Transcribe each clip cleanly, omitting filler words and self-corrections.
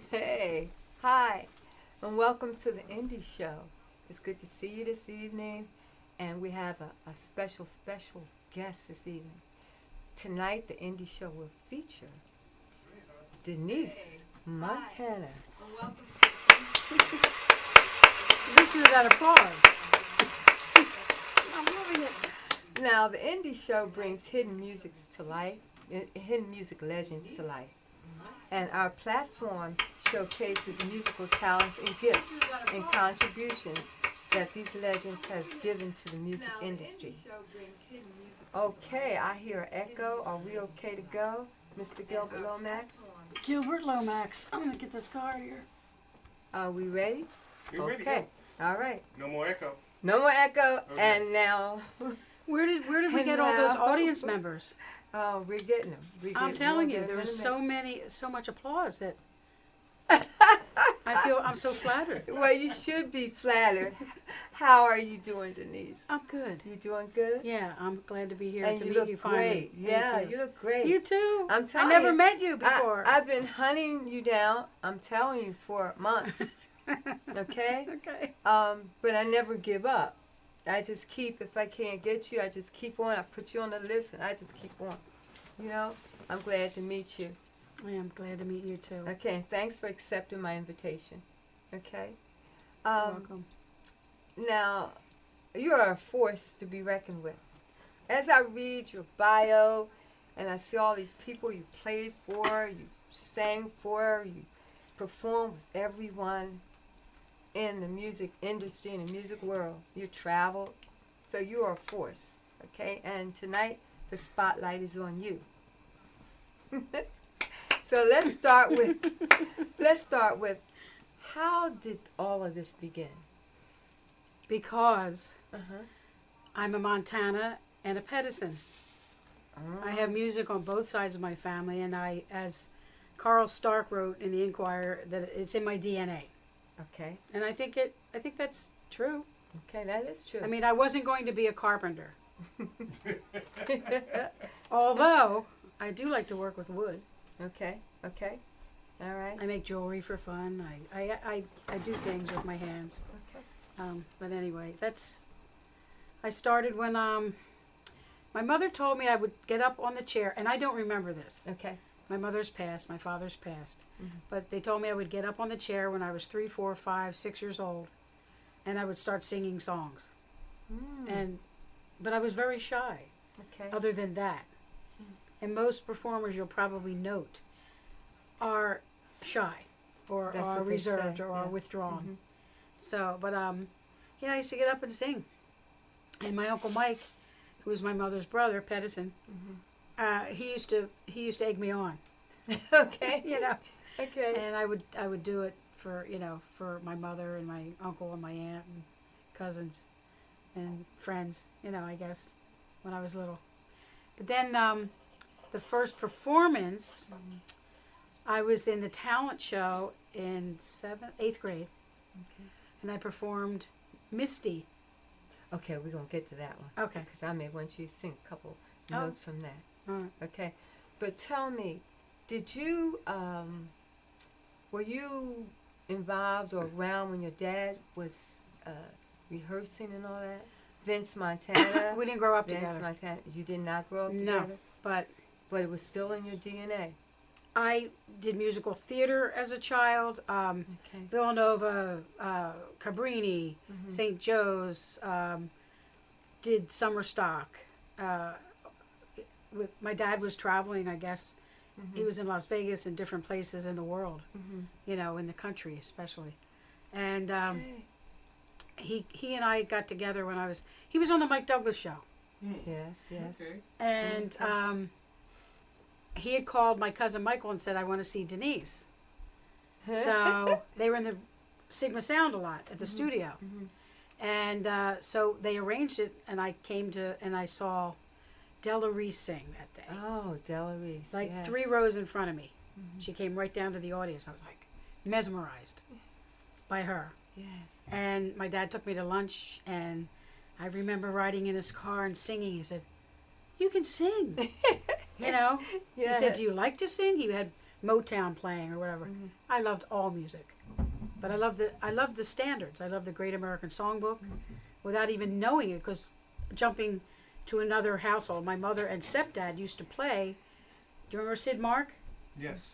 Hey, hi, and welcome to the Indie Show. It's good to see you this evening, and we have a special guest this evening. Tonight, the Indie Show will feature Denise, Montana. Welcome to Listen to that applause. I'm loving it. Now, the Indie Show brings hidden music legends to life. And our platform showcases musical talents and gifts and contributions that these legends has given to the music industry. Okay, I hear an echo. Are we okay to go, Mr. Gilbert Lomax? Gilbert Lomax. I'm going to get this card here. Are we ready? You're ready to Okay, all right. go. No more echo. No more echo, Okay. and now... Where did we get all those audience members? Oh, we're getting them. I'm telling you, there was so much applause that I'm so flattered. Well, you should be flattered. How are you doing, Denise? I'm good. You doing good? Yeah, I'm glad to be here And to you meet look you finally. great. Yeah, you look great. You too. I'm telling I never you, met you before. I've been hunting you down. I'm telling you for months. Okay. Okay. But I never give up. I just keep. If I can't get you, I just keep on. I put you on the list, and I just keep on. You know. I'm glad to meet you. I am glad to meet you too. Okay. Thanks for accepting my invitation. Okay. You're welcome. Now, you are a force to be reckoned with. As I read your bio, and I see all these people you played for, you sang for, you performed with everyone in the music industry, in the music world. You traveled, so you are a force, okay? And tonight, the spotlight is on you. So let's start with, how did all of this begin? Because Uh-huh. I'm a Montana and a Pedersen. I have music on both sides of my family, and as Carl Stark wrote in the Inquirer, that it's in my DNA. Okay. And I think that's true. Okay, that is true. I mean, I wasn't going to be a carpenter. Although I do like to work with wood. Okay. All right. I make jewelry for fun. I do things with my hands. Okay. But anyway, I started when my mother told me I would get up on the chair, and I don't remember this. Okay. My mother's passed, my father's passed. Mm-hmm. But they told me I would get up on the chair when I was 3, 4, 5, 6 years old, and I would start singing songs. But I was very shy, Okay. other than that. And most performers, you'll probably note, are shy, or That's are what they reserved, say, or are yeah. withdrawn. Mhm. So, but I used to get up and sing. And my Uncle Mike, who was my mother's brother, Pedersen, he used to egg me on. Okay. You know. Okay. And I would do it for my mother and my uncle and my aunt and cousins and friends, I guess, when I was little. But then the first performance, I was in the talent show in 8th grade. Okay. And I performed Misty. Okay, we're gonna get to that one. Okay. Because I may want you to sing a couple Oh. notes from that. All right. Okay. But tell me, did you were you involved or around when your dad was rehearsing and all that? Vince Montana. We didn't grow up Vince together. Montana. You did not grow up No. together? But But it was still in your DNA. I did musical theater as a child. Okay. Villanova, Cabrini, St. Joe's, did summer stock. My dad was traveling, I guess. He was in Las Vegas and different places in the world, in the country especially. And Okay. he and I got together when he was on the Mike Douglas show. Yes, yes. Okay. And he had called my cousin Michael and said, I want to see Denise. So they were in the Sigma Sound a lot at the studio. And so they arranged it, and I came and I saw Della Reese sing that day. Oh, Della Reese. Like yes. 3 rows in front of me. She came right down to the audience. I was like mesmerized by her. Yes. And my dad took me to lunch, and I remember riding in his car and singing. He said, "You can sing." Yeah. He said, "Do you like to sing?" He had Motown playing or whatever. I loved all music, but I loved the standards. I loved the Great American Songbook, without even knowing it, because jumping to another household, my mother and stepdad used to play. Do you remember Sid Mark? Yes.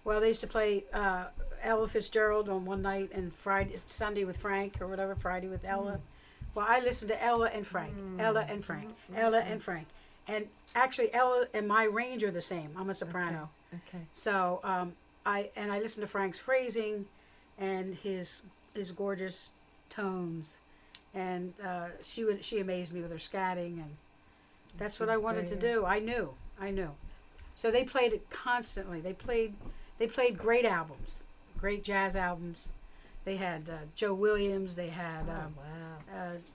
Well, they used to play Ella Fitzgerald on one night and Sunday with Frank or whatever, Friday with Ella. Well, I listened to Ella and Frank, Ella and Frank, Ella and Frank. And actually, Ella and my range are the same. I'm a soprano. Okay. So I listened to Frank's phrasing and his gorgeous tones. And she amazed me with her scatting, and that's what I wanted to do. I knew. So they played it constantly. They played great albums, great jazz albums. They had Joe Williams. They had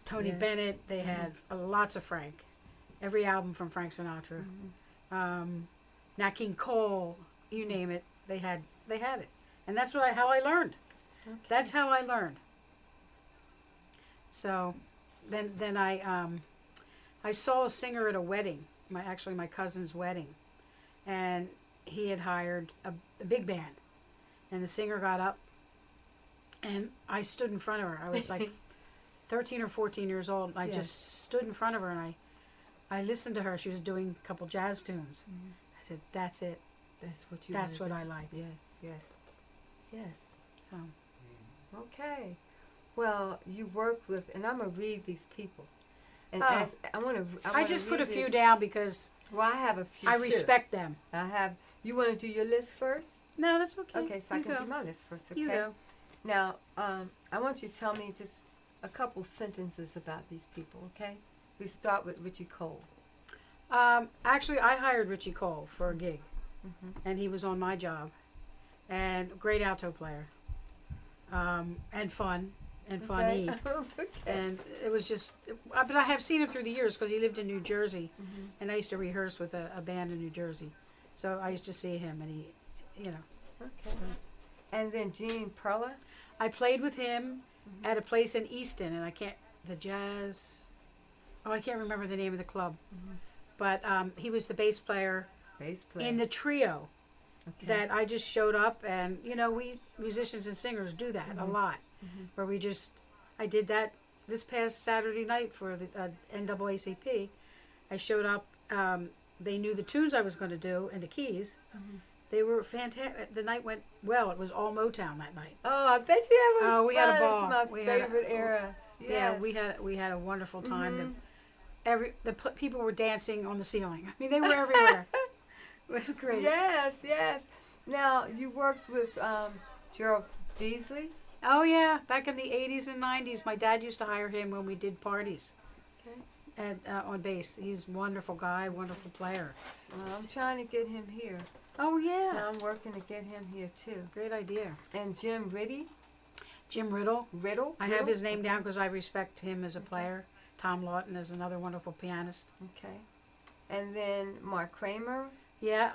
Tony Bennett. They had lots of Frank. Every album from Frank Sinatra. Nat King Cole, you name it, they had it. And that's how I learned. Okay. That's how I learned. So then I saw a singer at a wedding, my cousin's wedding, and he had hired a big band, and the singer got up, and I stood in front of her. I was like 13 or 14 years old. I just stood in front of her, and I listened to her. She was doing a couple jazz tunes. I said, "That's it. That's what I like." Yes. So Okay. Well, you work with, and I'm gonna read these people. And Oh. I just put a read few this. down because Well, I have a few. I too. respect them. I have. You want to do your list first? No, that's okay. Okay, so I You can go. do my list first. Okay. You go. Now, I want you to tell me just a couple sentences about these people. Okay. We start with Richie Cole. Actually, I hired Richie Cole for a gig, and he was on my job. And great alto player, and funny, Okay. and it was just. But I have seen him through the years because he lived in New Jersey, and I used to rehearse with a band in New Jersey, so I used to see him, and he. Okay. And then Gene Perla. I played with him at a place in Easton, and I can't remember the name of the club, but he was the bass player in the trio. Okay. That I just showed up, and we musicians and singers do that a lot, where I did that this past Saturday night for the NAACP. I showed up. They knew the tunes I was going to do and the keys. They were fantastic. The night went well. It was all Motown that night. Oh, I bet you it was Oh, we had a fun. ball. It's my We had a- favorite era. Yes. Yeah, we had a wonderful time. People were dancing on the ceiling. I mean, they were everywhere. It was great. Yes. Now, you worked with Gerald Beasley. Oh yeah, back in the 80s and 90s, my dad used to hire him when we did parties. Okay. On bass. He's a wonderful guy, wonderful player. Well, I'm trying to get him here. Oh yeah. So I'm working to get him here too. Great idea. And Jim Jim Riddle. Riddle. I have his name down because I respect him as a player. Tom Lawton is another wonderful pianist. Okay. And then Mark Kramer. Yeah,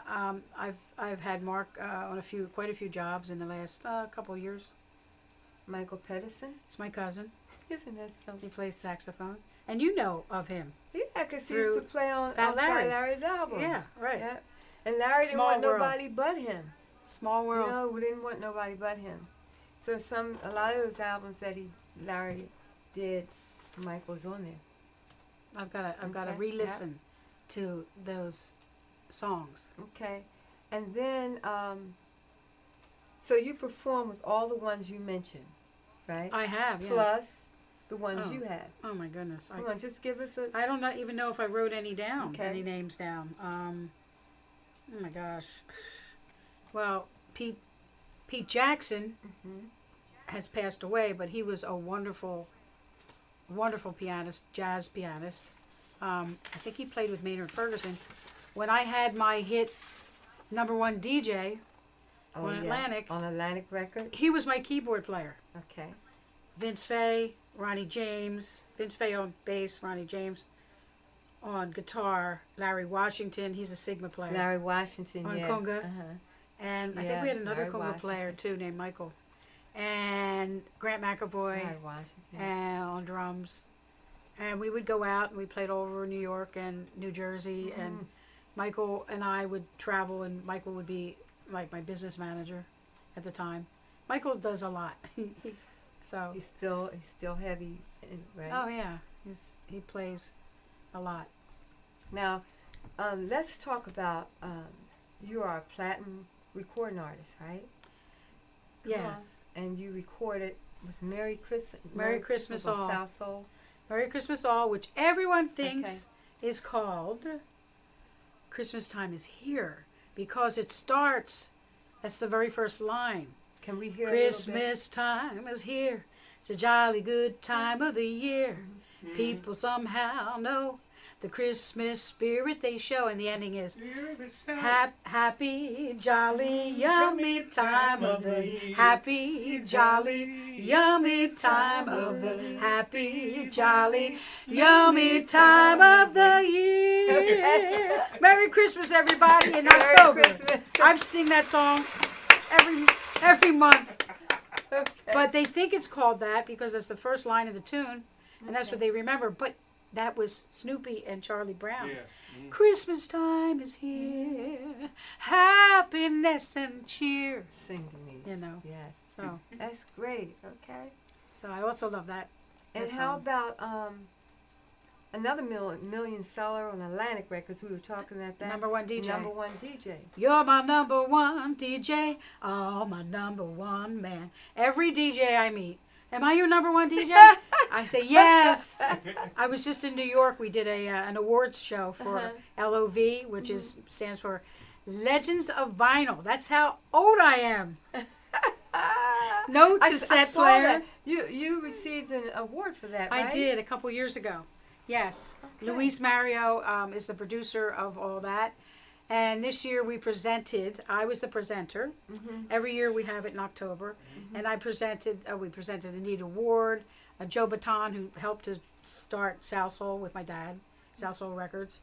I've had Mark on quite a few jobs in the last couple of years. Michael Pedersen. It's my cousin. Isn't that He something? plays saxophone, and you know of him. Yeah, because he Through used to play on Fat Larry. Larry's album. Yeah, right. Yeah. And Larry didn't Small want world. nobody but him. Small world. You know, we didn't want nobody but him. So a lot of those albums that Larry did, Michael's on there. I've got to Okay, re-listen to those songs. Okay. And then, so you perform with all the ones you mentioned, right? I have, yeah. Plus the ones Oh. you had. Oh my goodness. Come on, just give us a. I don't even know if I wrote any down, Okay. any names down. Oh my gosh. Well, Pete Jackson has passed away, but he was a wonderful, wonderful pianist, jazz pianist. I think he played with Maynard Ferguson. When I had my hit #1 DJ on Atlantic, On Atlantic Records. he was my keyboard player. Okay. Vince Fay, Ronnie James, Vince Fay on bass, Ronnie James on guitar, Larry Washington, he's a Sigma player. Larry Washington, On yeah. conga. Uh-huh. And I Yeah, think we had another Larry conga player Washington. too named Michael. And Grant McAvoy Larry Washington. and on drums. And we would go out and we played all over New York and New Jersey. And Michael and I would travel, and Michael would be like my business manager at the time. Michael does a lot. So He's still heavy, right? oh yeah, he plays a lot. Now, let's talk about you are a platinum recording artist, right? Come Yes. on. And you recorded was Merry Christmas. Merry Christmas on All. South Soul. Merry Christmas All, which everyone thinks is called Christmas Time is Here because it starts. That's the very first line. Can we hear Christmas time is here. It's a jolly good time of the year. People somehow know the Christmas spirit they show. And the ending is happy, jolly, yummy time of the year. Happy, jolly, yummy time of the happy, jolly, yummy time of the year. Merry Christmas, everybody, in October. Christmas. I sing that song every month. Okay. But they think it's called that because that's the first line of the tune, and that's what they remember. But that was Snoopy and Charlie Brown. Yeah. Christmas time is here, happiness and cheer. Sing, Denise. You know. Yes. So, That's great. Okay. so I also love that. And that how song. about another million seller on Atlantic Records? We were talking at that. Number one DJ. Number one DJ. You're my number one DJ, oh my number one man. Every DJ I meet, am I your number one DJ? I say yes. I was just in New York. We did an awards show for LOV, which stands for Legends of Vinyl. That's how old I am. No cassette I saw player. that. You received an award for that, right? I did a couple years ago. Yes. Okay. Luis Mario is the producer of all that. And this year we presented, I was the presenter. Every year we have it in October. And we presented Anita Ward, Joe Baton, who helped to start South Soul with my dad, South Soul Records.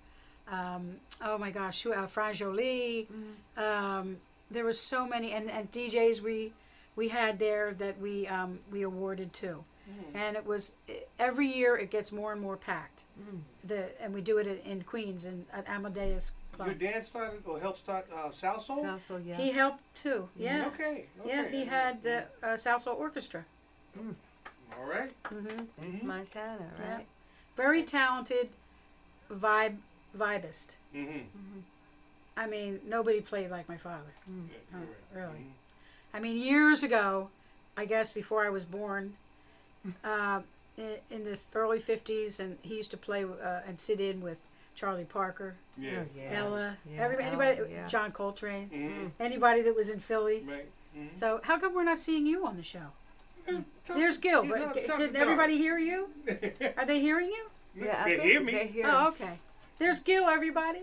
Oh my gosh, Fran Jolie. There were so many, and DJs we had there that we awarded to. And it was every year it gets more and more packed. And we do it in Queens and at Amadeus Club. Your dad started or helped start South Soul? South Soul, yeah. He helped too. Yeah. Okay. Yeah, he had the South Soul Orchestra. All right. It's Montana, Yeah. right? Very talented vibist. I mean, nobody played like my father. Really. I mean, years ago, I guess before I was born, in the early 50s, and he used to play and sit in with Charlie Parker, Yeah. Oh, yeah. Ella, Yeah, anybody, Ella, yeah. John Coltrane, Mm-hmm. anybody that was in Philly. Right. So how come we're not seeing you on the show? Talk- There's Gil. you know, But talk can to everybody Doris. hear you? Are they hearing you? Yeah, I They think hear me. They hear Oh, okay. There's Gil, everybody.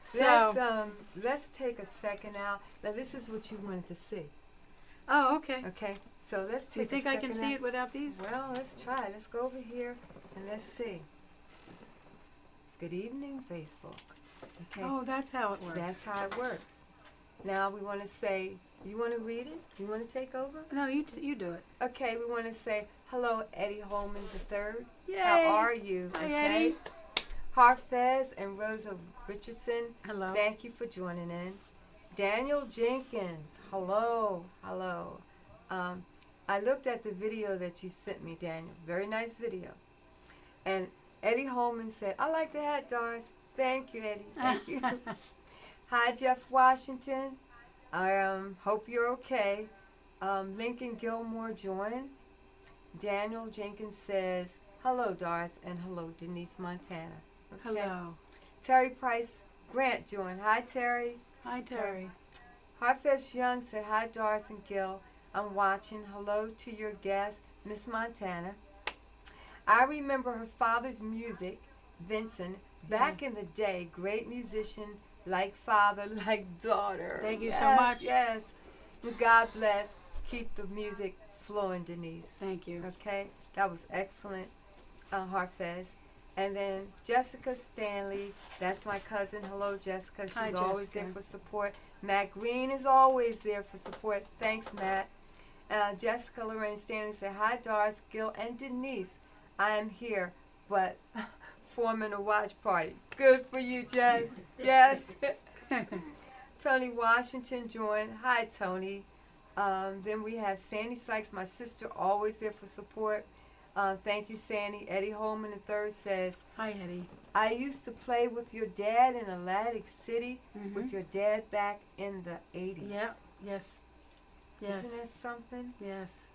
So, let's take a second out. Now, this is what you wanted to see. oh, okay. Okay, so let's Do you take think a I second can see out. it without these? Well, let's try. Let's go over here and let's see. Good evening, Facebook. Okay, Oh, that's how it works. that's how it works. Now we want to say, you want to read it? You want to take over? No, you do it. Okay, we want to say, hello, Eddie Holman III. Yay. How are you? Hi, Okay. Eddie. Harfez and Rosa Richardson, Hello. thank you for joining in. Daniel Jenkins, hello. I looked at the video that you sent me, Daniel. Very nice video. And Eddie Holman said, I like the hat, Doris. Thank you, Eddie. Thank you. Hi, Jeff Washington. I hope you're okay. Lincoln Gilmore joined. Daniel Jenkins says, hello, Doris, and hello, Denise Montana. Okay. Hello. Terry Price Grant joined. Hi, Terry. Hi, Terry. Harfest Young said, hi, Doris and Gil. I'm watching. Hello to your guest, Miss Montana. I remember her father's music, Vincent, back in the day. Great musician, like father, like daughter. Thank you so much. Yes. God bless. Keep the music flowing, Denise. Thank you. Okay, that was excellent, Harfez. And then Jessica Stanley, that's my cousin. Hello, Jessica. She's Hi, always Jessica. there for support. Matt Green is always there for support. Thanks, Matt. Jessica Lorraine Stanley said, hi, Doris, Gil, and Denise. I am here, but forming a watch party. Good for you, Jess. Yes. Tony Washington joined. Hi, Tony. Then we have Sandy Sykes, my sister, always there for support. Thank you, Sandy. Eddie Holman III says, Hi, Eddie. I used to play with your dad in Atlantic City Mm-hmm. with your dad back in the 80s. Yeah. Yes. Yes. Isn't that something? Yes.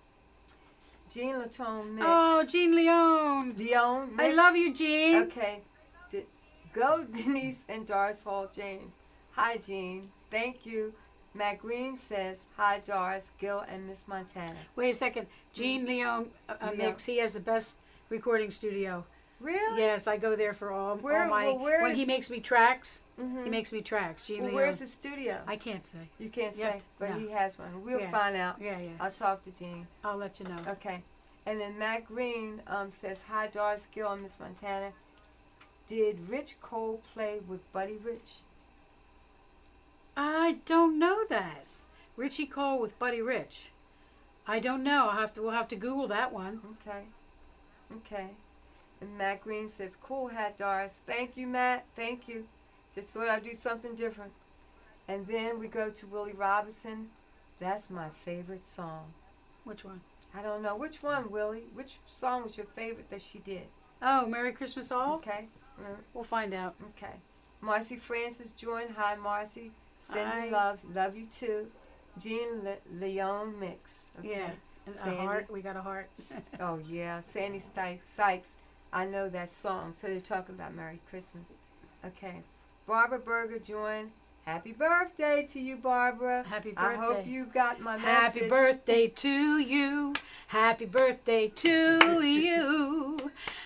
Jean Latone Mix. Oh, Jean Leon. Leon Mix. I love you, Jean. Okay. Go Denise and Doris Hall James. Hi, Jean. Thank you. Matt Green says, hi, Doris, Gil, and Miss Montana. Wait a second. Jean Leon Mix. He has the best recording studio. Really? Yes, I go there for all my. where when is he makes me tracks, Mhm. he makes me tracks. Jean Well, Leon. where's the studio? I can't say. You can't You have say, to- but no. he has one. We'll Yeah. find out. Yeah, yeah. I'll talk to Jean. I'll let you know. Okay. And then Matt Green says, hi, Doris, Gil, and Miss Montana. Did Rich Cole play with Buddy Rich? I don't know that. Richie Cole with Buddy Rich. I don't know. We'll have to Google that one. Okay. Okay. And Matt Green says, cool hat, Doris. Thank you, Matt. Thank you. Just thought I'd do something different. And then we go to Willie Robinson. That's my favorite song. Which one? I don't know. Which one, Willie? Which song was your favorite that she did? Oh, Merry Christmas All? Okay. We'll find out. Okay. Marcy Francis joined. Hi, Marcy. Cindy Hi. love you too. Jean Leon Mix. Okay. Yeah. And Sandy. a heart. We got a heart. Oh, yeah. Sandy Sykes. I know that song. So they're talking about Merry Christmas. Okay. Barbara Berger joined. Happy birthday to you, Barbara. Happy birthday. I hope you got my message. Happy birthday to you. Happy birthday to you.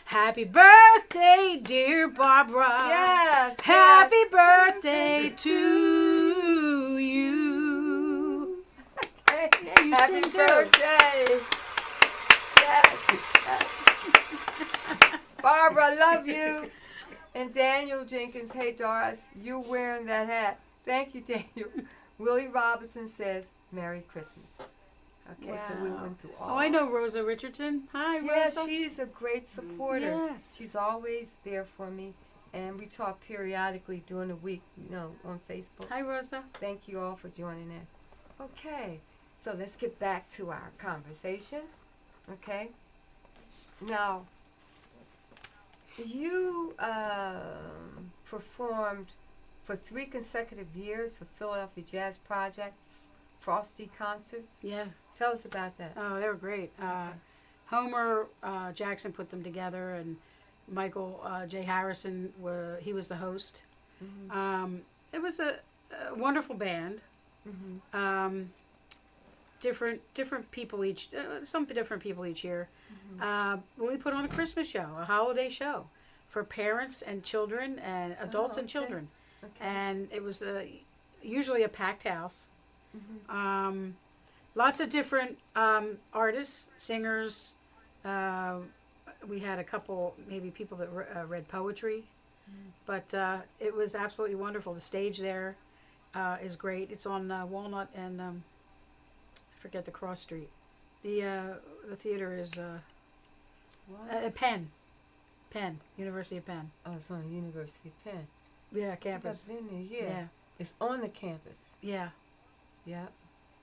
Happy birthday, dear Barbara. Yes. Happy birthday to you. Hey, you happy sing too. birthday. Yes. Barbara, I love you. And Daniel Jenkins, hey Doris, you wearing that hat. Thank you, Daniel. Willie Robinson says, Merry Christmas. Okay, so we Wow. went through all. Oh, I know Rosa Richardson. Hi, Yeah, Rosa. she's a great supporter. Yes. She's always there for me. And we talk periodically during the week, on Facebook. Hi, Rosa. Thank you all for joining in. Okay, so let's get back to our conversation. Okay. Now, you performed for 3 consecutive years for Philadelphia Jazz Project, Frosty concerts. Yeah. Tell us about that. Oh, they were great. Homer Jackson put them together, and Michael J. Harrison, he was the host. Mm-hmm. It was a wonderful band. Mm-hmm. Different people each, some different people each year. Mm-hmm. We put on a Christmas show, a holiday show, for parents and children and adults and okay. children. Okay. And it was usually a packed house. Mm-hmm. Lots of different artists, singers. We had a couple, maybe people that read poetry. But it was absolutely wonderful. The stage there is great. It's on Walnut and I forget the cross street. The theater is What? Penn, University of Penn. Oh, it's on University of Penn. Yeah, campus. I've been there, yeah. Yeah, It's on the campus. yeah. Yeah.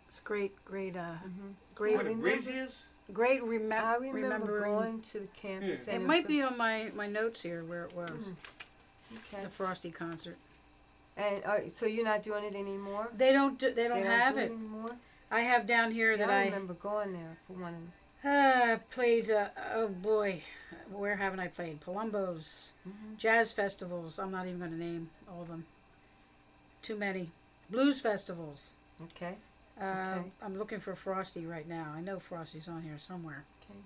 It's great, Mm-hmm. great, Where the bridge is? great I remember remembering. going to the campus. Yeah. It and might was be on my notes here where it was. Okay. The Frosty concert. And so you're not doing it anymore? They don't have do it. anymore? I have down here See, that I remember going there for one of them. played. Oh boy, where haven't I played? Palumbo's, jazz festivals. I'm not even going to name all of them. Too many. Blues festivals. Okay. I'm looking for Frosty right now. I know Frosty's on here somewhere. Okay.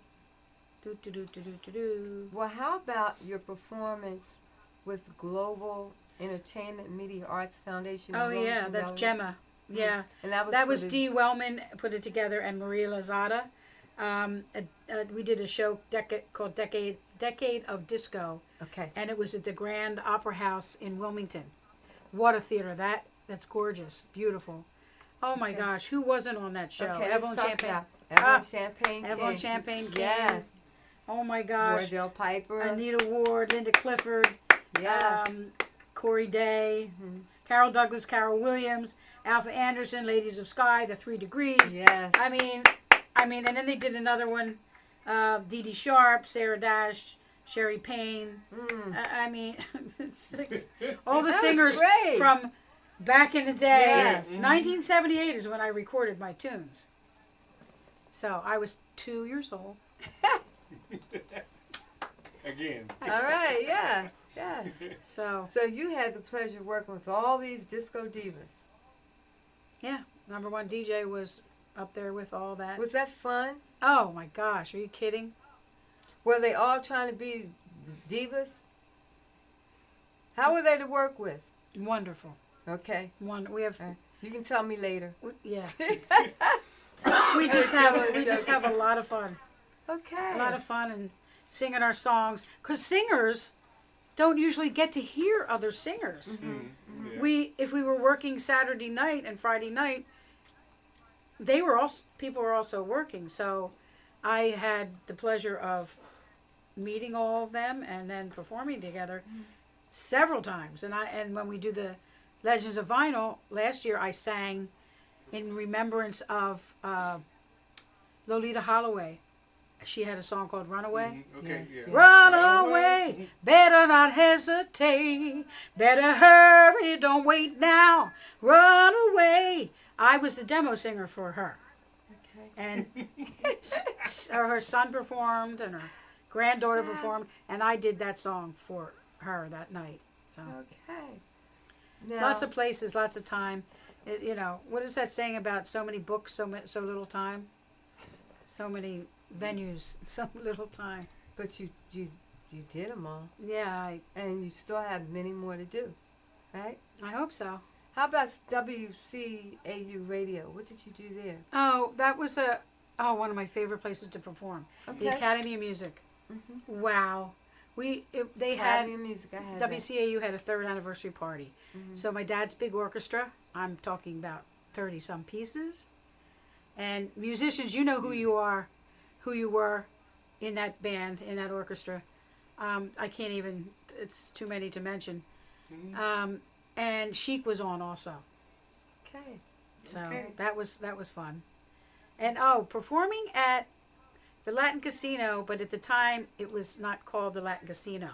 Do do do do do do do. Well, how about your performance with Global Entertainment Media Arts Foundation? in Oh yeah, Wilmington, that's Delaware? Gemma. Yeah. And that was That for was the- Dee Wellman put it together and Maria Lazada. We did a show called Decade of Disco, Okay. and it was at the Grand Opera House in Wilmington. What a theater! That's gorgeous, beautiful. Oh my Okay. gosh, who wasn't on that show? Okay, Evelyn let's talk Champagne. about Evelyn Ah, Champagne. Evelyn King. Champagne King. Yes. Oh my gosh. Wardell Piper. Anita Ward, Linda Clifford, Yes. Corey Day, Mhm. Carol Douglas, Carol Williams, Alpha Anderson, Ladies of Sky, The 3 Degrees. Yes. I mean, and then they did another one, Dee Dee Sharp, Sarah Dash, Sherry Payne. I mean, it's like all the That was singers great. from back in the day. Yes. 1978 is when I recorded my tunes. So I was 2 years old. Again. All right. Yes. Yes. So So you had the pleasure of working with all these disco divas. yeah, number one DJ was up there with all that. Was that fun? Oh my gosh, are you kidding? Were they all trying to be divas? How were they to work with? Wonderful. Okay. We have You can tell me later. yeah. we just have a lot of fun. Okay. A lot of fun and singing our songs because singers don't usually get to hear other singers. Yeah. If we were working Saturday night and Friday night, people were also working. So I had the pleasure of meeting all of them and then performing together several times. And when we do the Legends of Vinyl last year, I sang in remembrance of Lolita Holloway. She had a song called Runaway. Okay, Yes, yeah. yes. Run away, better not hesitate. Better hurry, don't wait now. Run away. I was the demo singer for her. Okay. And her son performed and her granddaughter performed. And I did that song for her that night. So Okay. Now, lots of places, lots of time. What is that saying about so many books, so little time? So many venues, so little time. but you did them all, Yeah, and you still have many more to do, right? I hope so. How about WCAU Radio? What did you do there? Oh, that was one of my favorite places to perform. Okay. The Academy of Music. Mhm. Wow. They Academy had of Music. I had that. WCAU had a 3rd anniversary party. So my dad's big orchestra, I'm talking about 30 some pieces. And musicians, you know who you were in that band, in that orchestra. I can't even, it's too many to mention. And Chic was on also. Okay. So Okay. that was fun. And performing at the Latin Casino, but at the time it was not called the Latin Casino.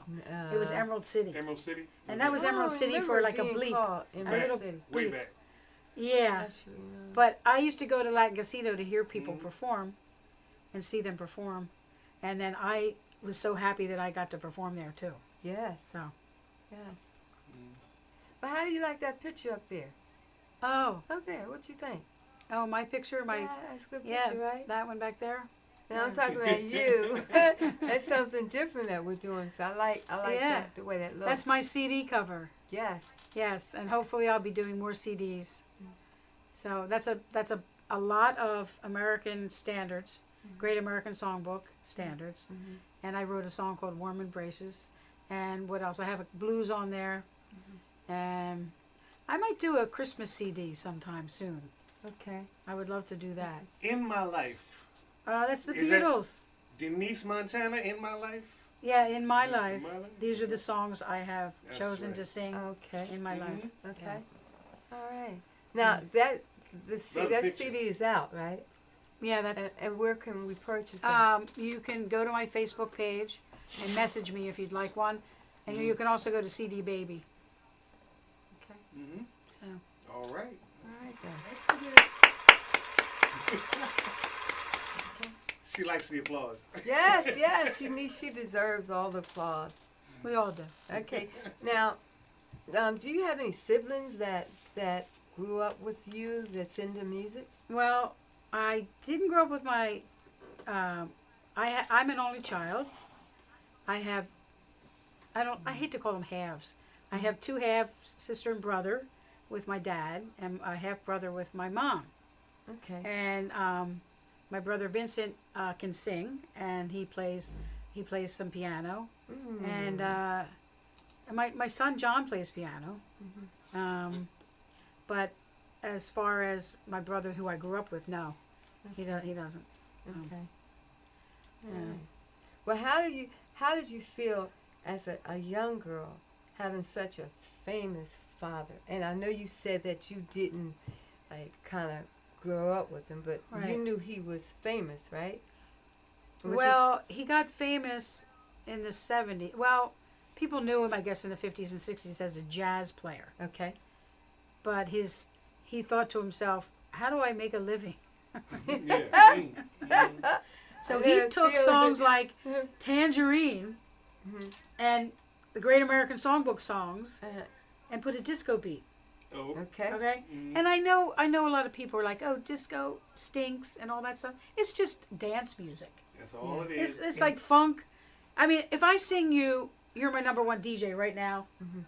It was Emerald City. Emerald City? And that was Emerald City for like a bleep. Emerald little City. Way bleep. back. Yeah. Yes, you know. But I used to go to Latin Casino to hear people perform and see them perform. And then I was so happy that I got to perform there too. Yes. So, Yes. But how do you like that picture up there? oh, Up there. What you think? my picture, Yeah, that's a good yeah, picture, right? that one back there. Now I'm talking about you. That's something different that we're doing. So I like Yeah. that, the way that looks. That's my CD cover. Yes. Yes, and hopefully I'll be doing more CDs. So that's a lot of American standards, Great American Songbook standards, and I wrote a song called Warm Embraces. And what else? I have a blues on there, and I might do a Christmas CD sometime soon. Okay. I would love to do that. In My Life. That's the Is that- Beatles. Denise Montana, In My Life? Yeah, in my life, My Life? these are the songs I have That's chosen right. to sing Okay. in my life. Okay. All right. Now that Love that picture. CD is out, right? Yeah, that's. And where can we purchase it? You can go to my Facebook page and message me if you'd like one, and you can also go to CD Baby. Okay. Mm-hmm. So All right. All right then. She likes the applause. Yes, yes. She deserves all the applause. we all do. Okay. Now, do you have any siblings that grew up with you that's into music? Well, I didn't grow up with my. I'm an only child. I have. I hate to call them halves. I have 2 halves, sister and brother, with my dad, and a half brother with my mom. Okay. And my brother Vincent can sing, and he plays some piano. And my son John plays piano. But as far as my brother, who I grew up with, no, he doesn't. Okay. Yeah. Well, how did you feel as a young girl having such a famous father. And I know you said that you didn't like kind of grow up with him, but Right. you knew he was famous, right? What Well, he got famous in the 70s. Well, people knew him, I guess, in the 50s and 60s as a jazz player. okay. But he thought to himself, how do I make a living? Yeah. So I he didn't took feel songs it. like Tangerine Mhm. and the Great American Songbook songs Uh-huh. and put a disco beat. Oh. Okay. Okay? Mhm. And I know a lot of people are like, oh, disco stinks and all that stuff. It's just dance music. That's all Yeah. it is. It's like funk. I mean, if I sing You're My Number One DJ right now, Mhm.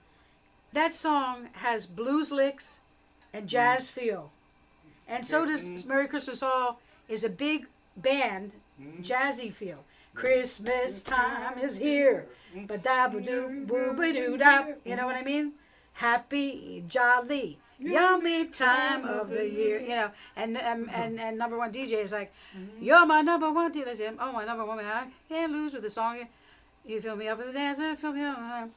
that song has blues licks and jazz feel. And so does Mhm. Merry Christmas All is a big band, Mhm. jazzy feel. Christmas time is here. Ba-da-ba-doo, boo-ba-doo-da. You know what I mean? Happy, jolly, yummy time of the year. You know, and number one DJ is like, you're my number one DJ. I say, oh, my number one, I can't lose with the song. You fill me up with the dance, and fill me up.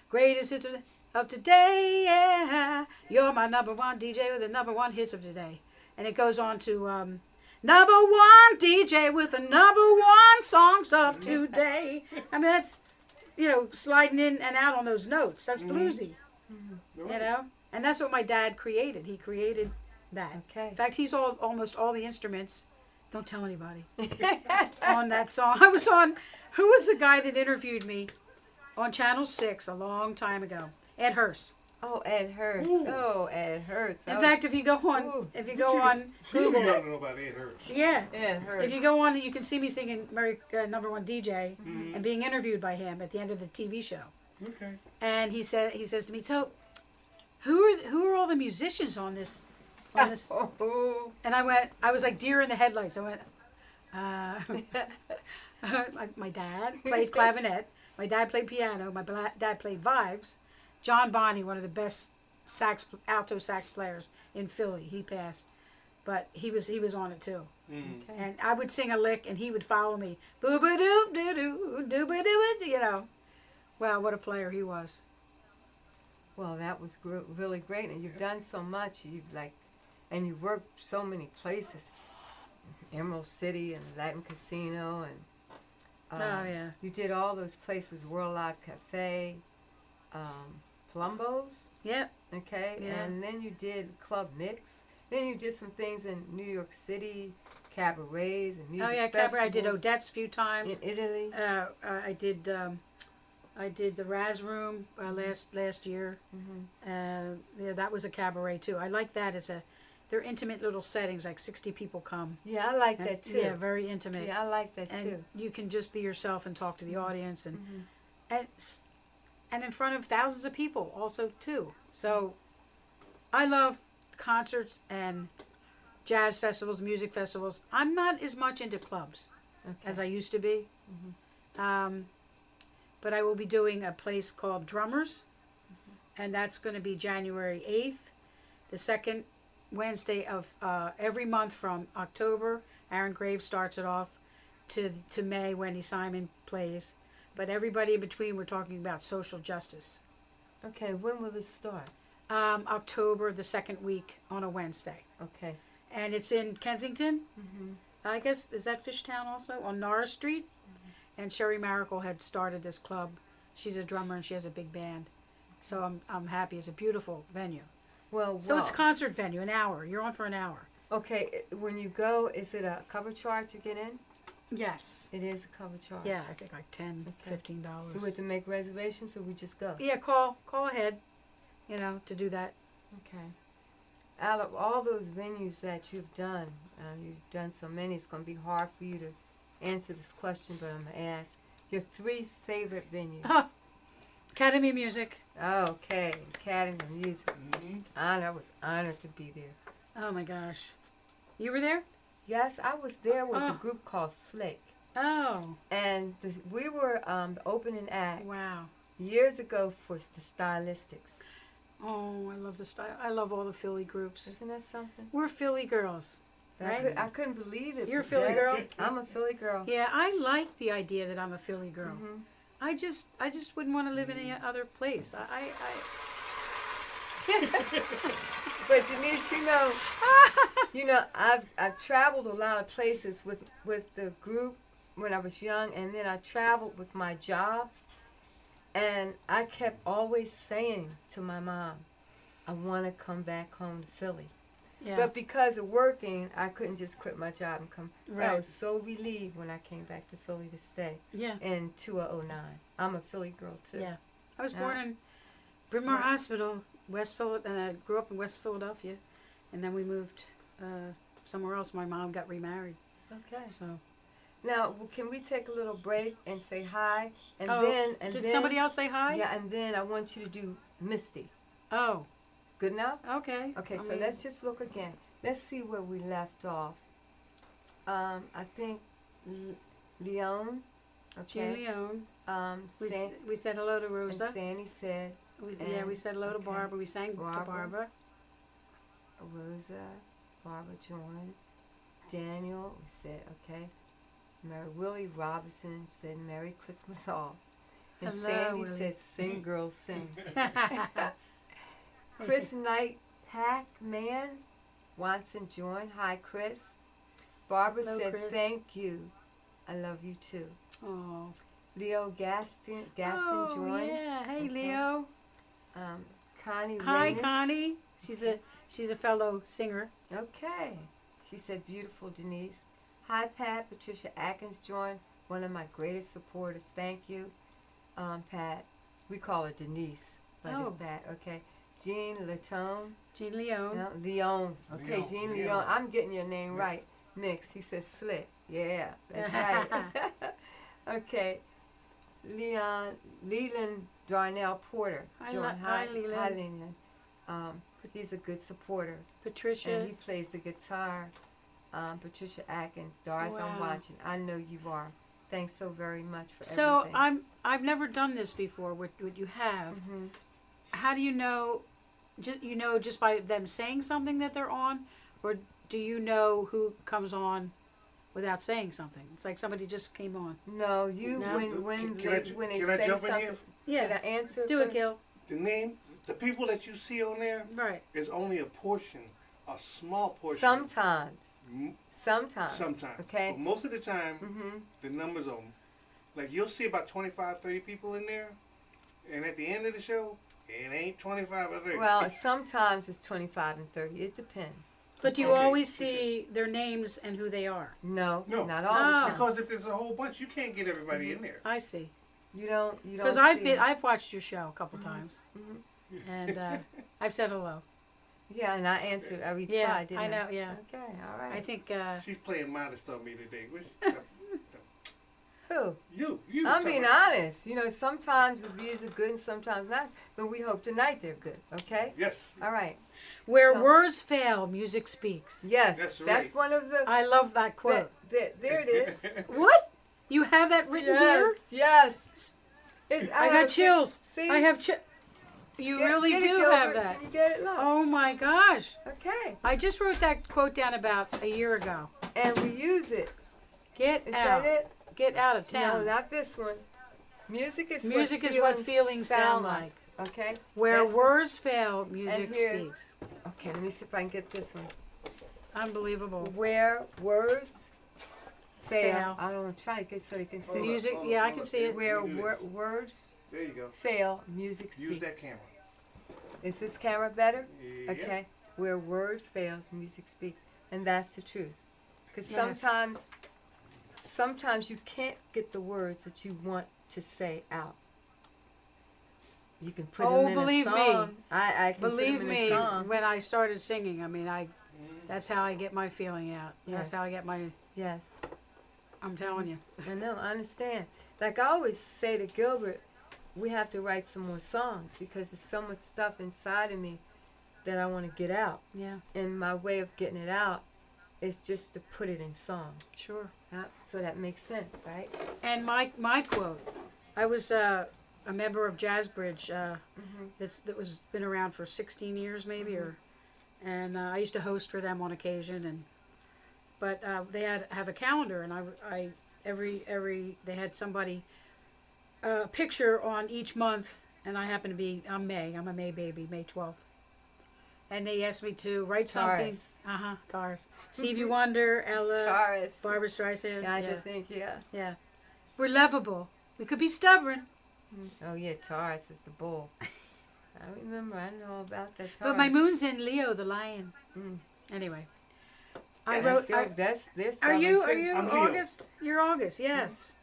Greatest hits of today, yeah. You're my number one DJ with the number one hits of today. And it goes on to number one DJ with the number one songs of today. I mean, that's, sliding in and out on those notes. That's bluesy, you know? And that's what my dad created. He created that. Okay. In fact, he's almost all the instruments. Don't tell anybody. On that song. I was on, who was the guy that interviewed me on Channel 6 a long time ago? Ed Hurst. Oh, Ed Hurst. Ooh. Oh, Ed Hurst. In Oh, fact, if you go on Ooh. Google, You don't know about Ed Hurst. yeah. Ed Hurst. If you go on, you can see me singing Number One DJ and being interviewed by him at the end of the TV show. Okay. And he says to me, so who are all the musicians on this? On this? Oh. And I was like deer in the headlights. I went, my dad played clavinet. My dad played piano. My dad played vibes. John Bonney, one of the best alto sax players in Philly. He passed, but he was on it too. Mm. Okay. And I would sing a lick, and he would follow me. Boo ba doo doo doo doo ba doo. You know, wow, what a player he was. Well, that was really great, and you've done so much. And you worked so many places, Emerald City and Latin Casino, and Oh yeah. you did all those places, World Live Cafe, Plumbo's, Yep. okay, Yeah. and then you did Club Mix. Then you did some things in New York City, cabarets and music Oh yeah, cabaret. I did festivals. Odette's a few times. In Italy. I did the Raz Room last year. Mm-hmm. Yeah, that was a cabaret too. I like that as they're intimate little settings, like 60 people come. Yeah, I like And- that too. Yeah, very intimate. Yeah, I like that And too. you can just be yourself and talk to the audience and Mhm. and and in front of thousands of people also too. So I love concerts and jazz festivals, music festivals. I'm not as much into clubs Okay. as I used to be. Mhm. But I will be doing a place called Drummers, and that's going to be January 8th, the second Wednesday of every month from October. Aaron Graves starts it off to May, Wendy Simon plays. But everybody in between, we're talking about social justice. Okay, when will this start? October, the second week on a Wednesday. Okay. And it's in Kensington. Mm-hmm. I guess, is that Fishtown also? On Norris Street. And Sherry Maracle had started this club. She's a drummer and she has a big band. So I'm happy. It's a beautiful venue. Well, So it's a wow. concert venue, an hour. You're on for an hour. Okay, when you go, is it a cover charge to get in? Yes. It is a cover charge. Yeah, I think like $10, Okay. $15. Do we have to make reservations or we just go? Yeah, call ahead, to do that. Okay. Out of all those venues that you've done so many, it's going to be hard for you to answer this question, but I'm going to ask your 3 favorite venues. Academy of Music. Okay, Academy of Music. Mm-hmm. I was honored to be there. Oh my gosh. You were there? Yes, I was there with Oh. a group called Slick. Oh, And we were the opening act wow. years ago for the Stylistics. Oh, I love the style. I love all the Philly groups. Isn't that something? We're Philly girls. Right? I couldn't believe it. You're a Philly Yes, girl? I'm a Philly girl. Yeah, I like the idea that I'm a Philly girl. Mhm. I just wouldn't want to live in any other place. But Denise, I've traveled a lot of places with the group when I was young, and then I traveled with my job, and I kept always saying to my mom, I want to come back home to Philly. Yeah. But because of working, I couldn't just quit my job and come. Right. I was so relieved when I came back to Philly to stay Yeah. in 2009. I'm a Philly girl, too. Yeah. I was born in Bryn Mawr Hospital, West Philadelphia, and I grew up in West Philadelphia, and then we moved somewhere else. My mom got remarried. Okay. So. Now, can we take a little break and say hi? And Did somebody else say hi? Yeah, and then I want you to do Misty. Oh. Good enough? Okay. Okay, so let's just look again. Let's see where we left off. I think Leon. Okay. Jean Leon. We said hello to Rosa. And Sandy said. We said hello to Barbara. We sang to Barbara. Rosa, Barbara joined. Daniel, we said, okay. Mary Willie Robinson said, Merry Christmas all. And Hello, Sandy Willie. said, sing, girls, sing. Chris Knight, Pac-Man, Watson joined. Hi, Chris. Barbara Hello, said, Chris. Thank you. I love you, too. Oh. Leo Gaston Oh, joined. yeah. Hey, Okay. Leo. Connie Hi, Reynes. Connie. She's a fellow singer. Okay. She said, beautiful, Denise. Hi, Pat. Patricia Atkins joined. One of my greatest supporters. Thank you, Pat. We call her Denise, but it's Pat. Okay. Jean Latone. Jean Leon. No, Leon. Okay, Leon. Jean Leon. Leon. I'm getting your name right. Mix. He says slick. Yeah, that's right. Okay. Leland Darnell Porter joined. Hi, Leland. Hi, Leland. He's a good supporter. Patricia. And he plays the guitar. Patricia Atkins, Doris, I'm Wow. watching. I know you are. Thanks so very much for So everything. I've never done this before. What you have? Mhm. How do you know? Just by them saying something that they're on, or do you know who comes on without saying something? It's like somebody just came on. No, No? when Can they I say jump in something. here? Yeah. Can I answer? Do it, first? Gil. The people that you see on there Right. is only a portion, a small portion. Sometimes. M- Sometimes. Sometimes. Okay. But most of the time, Mhm. the numbers on, like you'll see about 25, 30 people in there, and at the end of the show, it ain't 25 or 30. Well, sometimes it's 25 and 30. It depends. But you Okay. always see their names and who they are. No, No. not all the Oh. time. Because if there's a whole bunch, you can't get everybody in there. I see. You don't. Because see I've watched your show a couple times, Mhm. and I've said hello. Yeah, and I answered. I replied. Yeah, didn't I know. Yeah, Okay. All right. I think. She's playing modest on me today. Who? You. I'm being honest. Sometimes the views are good and sometimes not. But we hope tonight they're good. Okay. Yes. All right. Where So- words fail, music speaks. Yes. That's That's right. one of the. I love that quote. There it is. What? You have that written here? Yes. It's, I got chills. See? I have You really get it, do Gilbert. have that. Can you get it? Look. Oh my gosh. Okay. I just wrote that quote down about a year ago. And we use it. Get Is out. that it? Get out of No, town. not this one. Music is what feelings sound like. Okay. Where That's- words fail, music here's- speaks. Okay, let me see if I can get this one. Unbelievable. Where words fail. Fail. I don't want to try to get so they can see. Music, yeah, I can see it. Where Let me do this. words There you go. fail, music speaks. Use that camera. Is this camera better? Yeah. Okay. Where word fails, music speaks. And that's the truth. Because Yes. sometimes you can't get the words that you want to say out. You can put Oh, them in believe a me. song. I can Believe put them in me, a song. when I started singing, I mean, that's how I get my feeling out. That's Yes. how I get my, Yes. I'm telling you. I know, I understand. Like I always say to Gilbert, we have to write some more songs because there's so much stuff inside of me that I want to get out. Yeah, And my way of getting it out is just to put it in song. sure. So that makes sense, right? And my quote, I was a member of Jazz Bridge, that was been around for 16 years maybe, and I used to host for them on occasion, but they have a calendar, and I every they had somebody a picture on each month, and I happen to be, I'm a May baby, May 12th. And they asked me to write something. Taurus. Taurus. Stevie Wonder, Ella, Taurus. Barbara Streisand. Yeah, I did think, yeah. Yeah. We're lovable. We could be stubborn. Oh, yeah, Taurus is the bull. I remember, I know about that Taurus. But my moon's in Leo, the lion. Anyway. I wrote. That's Are you I'm Leo. August? You're August, yes.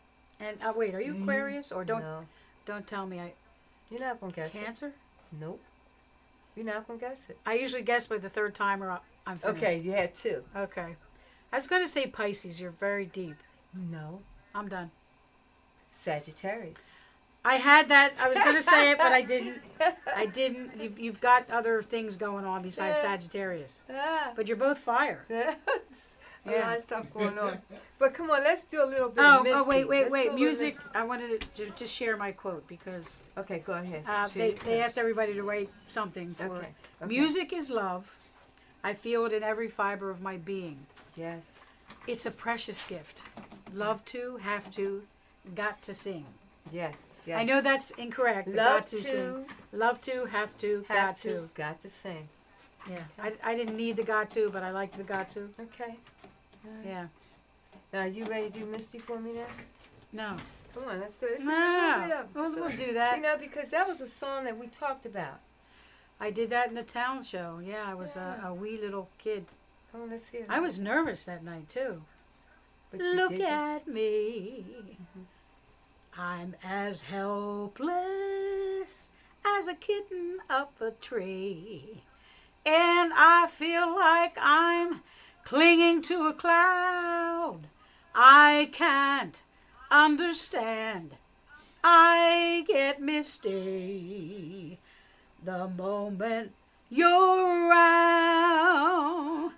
And wait, are you Aquarius or don't tell me You're not gonna guess Cancer? it. Nope. You're not gonna guess it. I usually guess by the third time or I'm finished. Okay, you had two. Okay. I was going to say Pisces. You're very deep. No. I'm done. Sagittarius. I had that. I was going to say it, but I didn't. I didn't. You've got other things going on besides Sagittarius. But you're both fire. A lot of stuff going on. But come on, let's do a little bit of Misty. Wait. Music. I wanted to just share my quote because Okay, go ahead. they asked everybody to write something for Okay. Music is love. I feel it in every fiber of my being. Yes. It's a precious gift. Love to, have to, got to sing. Yes. Yes. I know that's incorrect. But Love got to, to, sing. Love to, have to, got to. Got to sing. Yeah. I didn't need the got to, but I liked the got to. Okay. Yeah. Now, you ready to do Misty for me now? No. Come on, let's do it. We'll do that. You know, because that was a song that we talked about. I did that in the talent show. Yeah, I was a wee little kid. Come on, let's hear it. I was nervous that night, too. But you Look did at me. I'm as helpless as a kitten up a tree. And I feel like I'm clinging to a cloud. I can't understand. I get misty the moment you're around.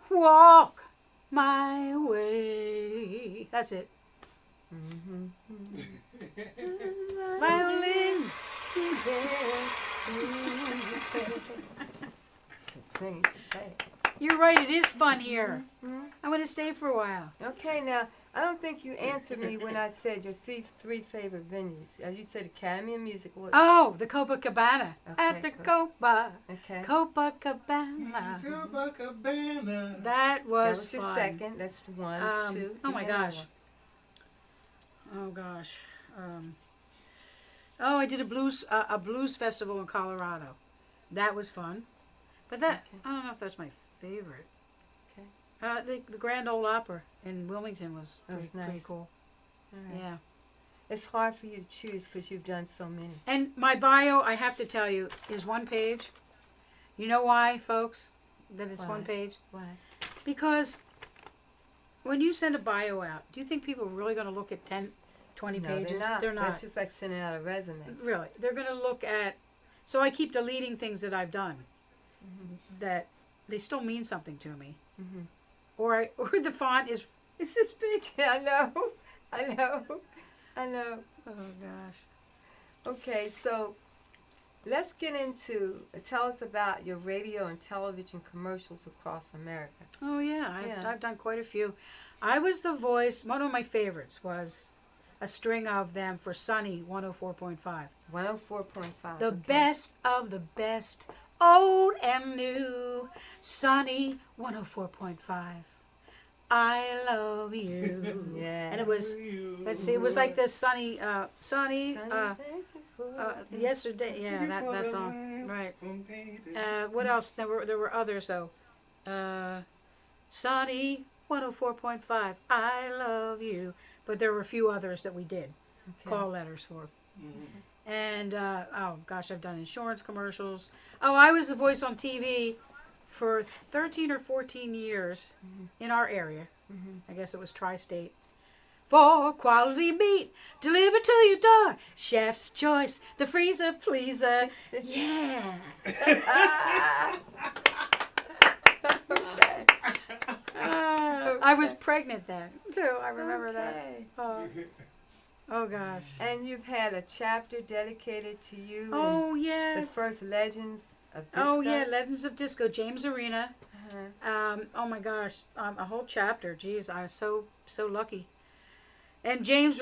Walk my way. That's it. Violins. You're right, it is fun here. I'm going to stay for a while. Okay, now, I don't think you answered me when I said your three favorite venues. You said Academy of Music. What? Oh, the Copacabana. Okay, At the cool. Copacabana. Copacabana. That was your fun. second. That's one. That's two. Oh my gosh. Oh gosh. I did a blues festival in Colorado. That was fun. But that I don't know if that's my favorite. Okay. The Grand Ole Opera in Wilmington was Nice. pretty cool. All right. Yeah. It's hard for you to choose because you've done so many. And my bio, I have to tell you, is one page. You know why, folks? That it's Why? one page? Why? Because when you send a bio out, do you think people are really going to look at 10, 20 No, pages? they're not. That's just like sending out a resume. Really. They're going to look at... So I keep deleting things that I've done that they still mean something to me. Or the font is this big. Yeah, I know. Oh, gosh. Okay, so let's get into, tell us about your radio and television commercials across America. Oh, yeah. Yeah. I've done quite a few. I was the voice. One of my favorites was a string of them for Sunny 104.5. 104.5. The best of the best, old and new. Sunny 104.5. I love you. Yeah. And it was, let's see, it was like the Sunny, yesterday. Yeah, that song. Right. What else? There were others though. Sunny 104.5. I love you. But there were a few others that we did call letters for. And oh gosh, I've done insurance commercials. Oh, I was the voice on TV for 13 or 14 years in our area. I guess it was tri-state. For quality meat delivered to your door. Chef's choice, the freezer pleaser. Yeah. I was pregnant then too. I remember that. Oh gosh. And you've had a chapter dedicated to you. Oh and yes. the first Legends of Disco. Oh yeah, Legends of Disco, James Arena. Oh my gosh, a whole chapter. Geez, I was so lucky. And James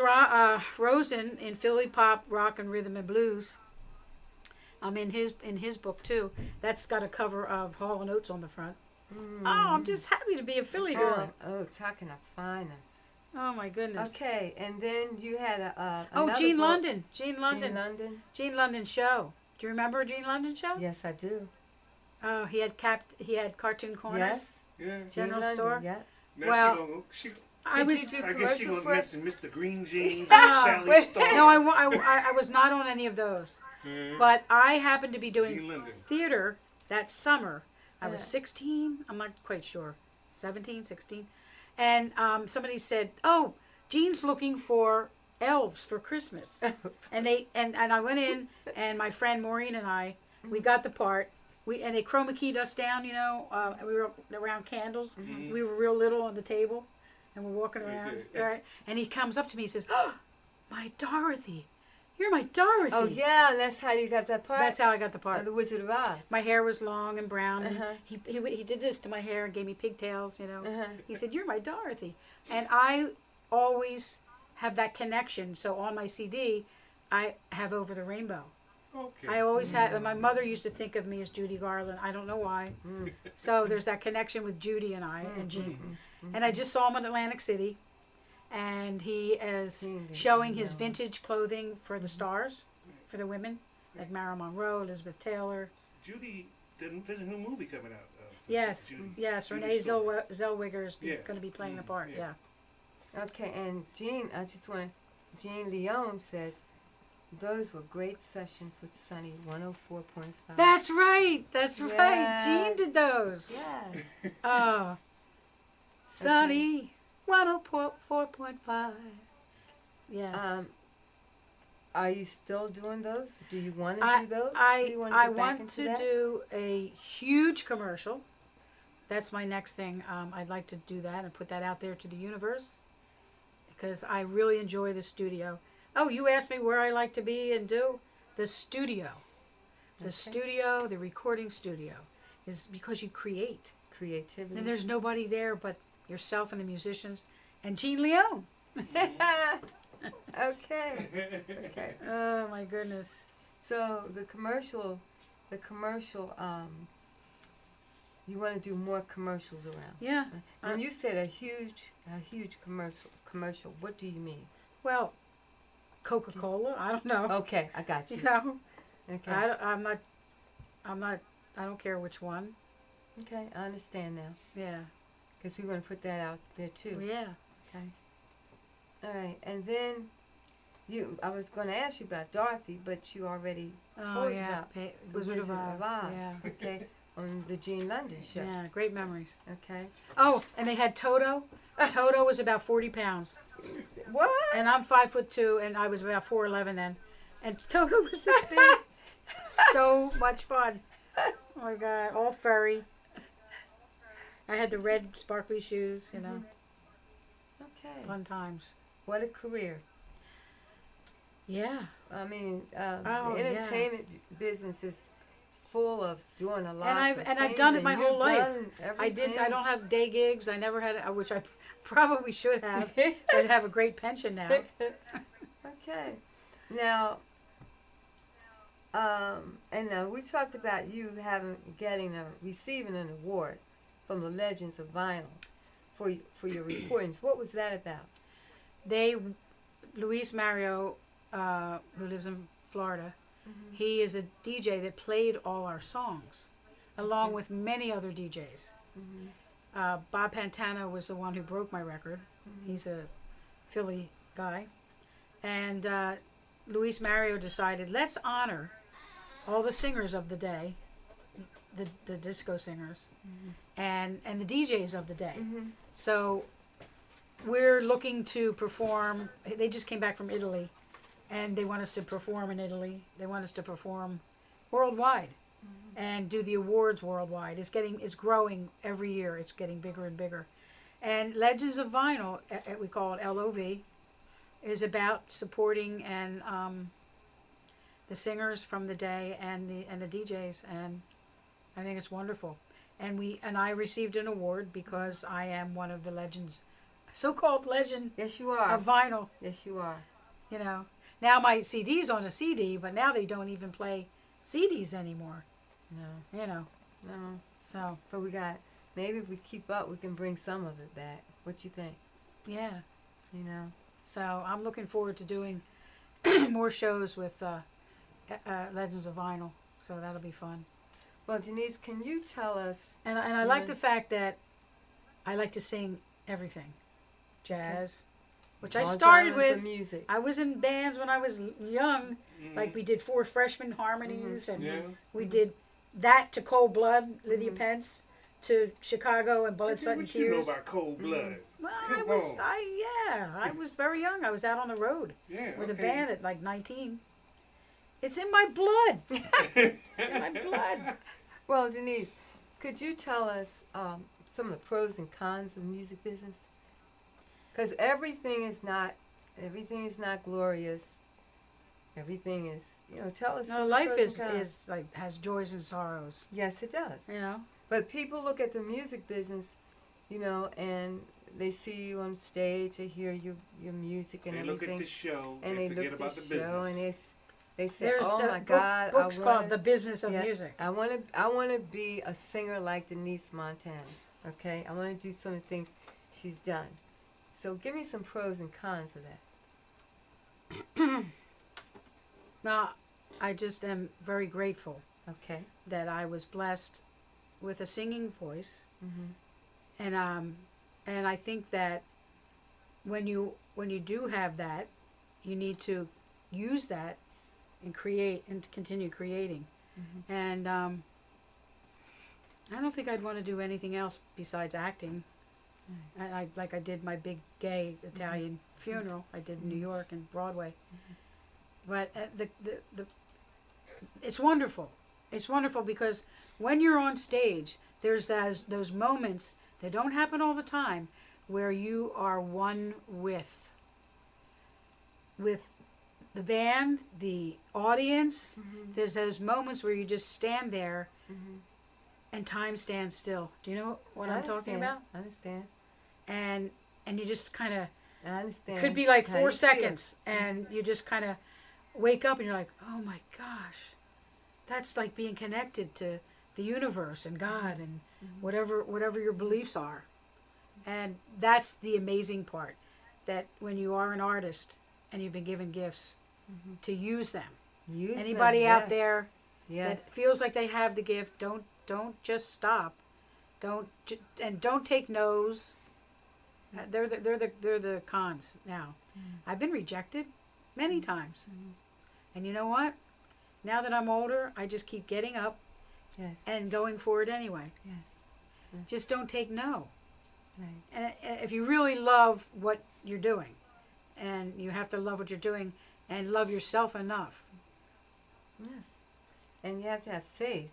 Rosen in Philly Pop, Rock, and Rhythm and Blues. In his book too. That's got a cover of Hall and Oates on the front. Mm. Oh, I'm just happy to be a Philly girl. Oates, how can I find them? Oh my goodness. Okay, and then you had Gene book. London. Gene London. Gene London. Gene London show. Do you remember Gene London show? Yes, I do. Oh, he had Cartoon Corners. Yes. Yeah. General Gene store. London, yeah. Now Well, I Did was. you do I guess she commercials gonna for it? mention Mr. Green Jeans, No, Sally wait. Star. No, I was not on any of those. Mhm. But I happened to be Gene doing London. theater that summer. I was Yeah. 16. I'm not quite sure. 17, 16. And somebody said, "Oh, Gene's looking for elves for Christmas." and I went in, and my friend Maureen and I, we got the part. And they chroma keyed us down, you know. And we were around candles. Mhm. We were real little on the table, and we're walking around. Okay. Right? And he comes up to me and says, "Oh, my Dorothy, you're my Dorothy." Oh yeah, and that's how you got that part. That's how I got the Of part. the Wizard of Oz. My hair was long and brown. And Uh-huh. he did this to my hair and gave me pigtails, you know. Uh-huh. He said, "You're my Dorothy," and I always have that connection. So on my CD, I have Over the Rainbow. Okay. I always had, and my mother used to think of me as Judy Garland. I don't know why. So there's that connection with Judy and I and Gene. And I just saw him in Atlantic City, and he is Gene, showing his yeah. vintage clothing for the stars, for the women, like Marilyn Monroe, Elizabeth Taylor. Judy, there's a new movie coming out. For Yes, Judy. yes. Judy Renee Stewart. Zellweger is Yeah. going to be playing the part. Yeah. Yeah. Okay, and Jean, Jean Leone says, those were great sessions with Sunny 104.5. That's right. That's Yeah. right. Gene did those. Yes. Oh, Sunny 104.5. Yes. Are you still doing those? Do you want to I do those? Do I you wanna I get back want into to that? do a huge commercial. That's my next thing. I'd like to do that and put that out there to the universe because I really enjoy the studio. Oh, you asked me where I like to be and do the studio. The Okay. studio, the recording studio, is because you create. Creativity. And there's nobody there but yourself and the musicians and Gene Leone. Okay. Okay. Oh my goodness. So the commercial, you want to do more commercials around. Yeah. When you said a huge commercial, what do you mean? Well, Coca-Cola. I don't know. Okay, I got you. You know. Okay. I'm not. I don't care which one. Okay, I understand now. Yeah. Because we want to put that out there too. Yeah. Okay. All right, and then I was going to ask you about Dorothy, but you already Oh told us yeah. about The Wizard of Oz. Yeah. Okay, on the Gene London show. Yeah. Great memories. Okay. Oh, and they had Toto. Toto was about 40 pounds, What? and I'm 5'2", and I was about 4'11" then, and Toto was this big. So much fun. Oh my God, all furry. I had the red sparkly shoes, you know. Okay. Fun times. What a career. Yeah. I mean, Oh, the yeah. entertainment business is full of doing a lot. And I've done it my whole life. I Everything. don't have day gigs. I never had, which I probably should have. So I'd have a great pension now. Okay. Now, and now we talked about you receiving an award from the Legends of Vinyl for your recordings. What was that about? Luis Mario, who lives in Florida, he is a DJ that played all our songs, along with many other DJs. Bob Pantana was the one who broke my record. He's a Philly guy. And Luis Mario decided, let's honor all the singers of the day, the disco singers, and the DJs of the day. So we're looking to perform. They just came back from Italy, and they want us to perform in Italy. They want us to perform worldwide and do the awards worldwide. It's growing every year. It's getting bigger and bigger. And Legends of Vinyl, we call it LOV, is about supporting and the singers from the day and the DJs, and I think it's wonderful. And I received an award because I am one of the Legends so-called legend Yes, you are. of vinyl. Yes, you are. You know, now my CD's on a CD, but now they don't even play CDs anymore. No, You know, no. so But maybe if we keep up, we can bring some of it back. What you think? yeah. You know? So I'm looking forward to doing more shows with Legends of Vinyl. So that'll be fun. Well, Denise, can you tell us? And I like the fact that I like to sing everything, jazz, which I all started genres of with. music. I was in bands when I was young. Like we did 4 freshman harmonies, and Yeah. we did that to Cold Blood, Lydia Pence, to Chicago and Blood, Sweat, and What you know Tears. about Cold Blood? Well, Come on. I was very young. I was out on the road Yeah. with a okay. band at like 19. It's in my blood. It's in my blood. Well, Denise, could you tell us some of the pros and cons of the music business? Because everything is not glorious. Everything is, tell us. No, some of the life pros and cons. is like has joys and sorrows. Yes, it does. You know. But people look at the music business, and they see you on stage, they hear your music and They look everything, at the show. and They they forget look about at the the show, business. and they say, There's "Oh the my God, books I called wanna, The Business of yeah, Music. I want to be a singer like Denise Montana. Okay, I want to do some of the things she's done. So give me some pros and cons of that." Now, I just am very grateful Okay. that I was blessed with a singing voice, Mm-hmm. and I think that when you do have that, you need to use that and create and to continue creating. Mm-hmm. And I don't think I'd want to do anything else besides acting. I did my big gay Italian funeral. I did in New York and Broadway. But the it's wonderful. It's wonderful because when you're on stage, there's those moments that don't happen all the time where you are one with the band, the audience. Mm-hmm. There's those moments where you just stand there Mm-hmm. and time stands still. Do you know what I'm talking about? I understand. And you just kind of, I understand. it could be like how 4 you feel. seconds, and you just kind of wake up and you're like, oh my gosh, that's like being connected to the universe and God and whatever your beliefs are. And that's the amazing part, that when you are an artist and you've been given gifts, to use them. Use them, Anybody out yes. there that Yes. feels like they have the gift, don't just stop. Don't take no's. They're the cons now. I've been rejected many times. And you know what? Now that I'm older, I just keep getting up Yes. and going for it anyway. Yes. Just don't take no. Right. And if you really love what you're doing, and you have to love what you're doing and love yourself enough. Yes. And you have to have faith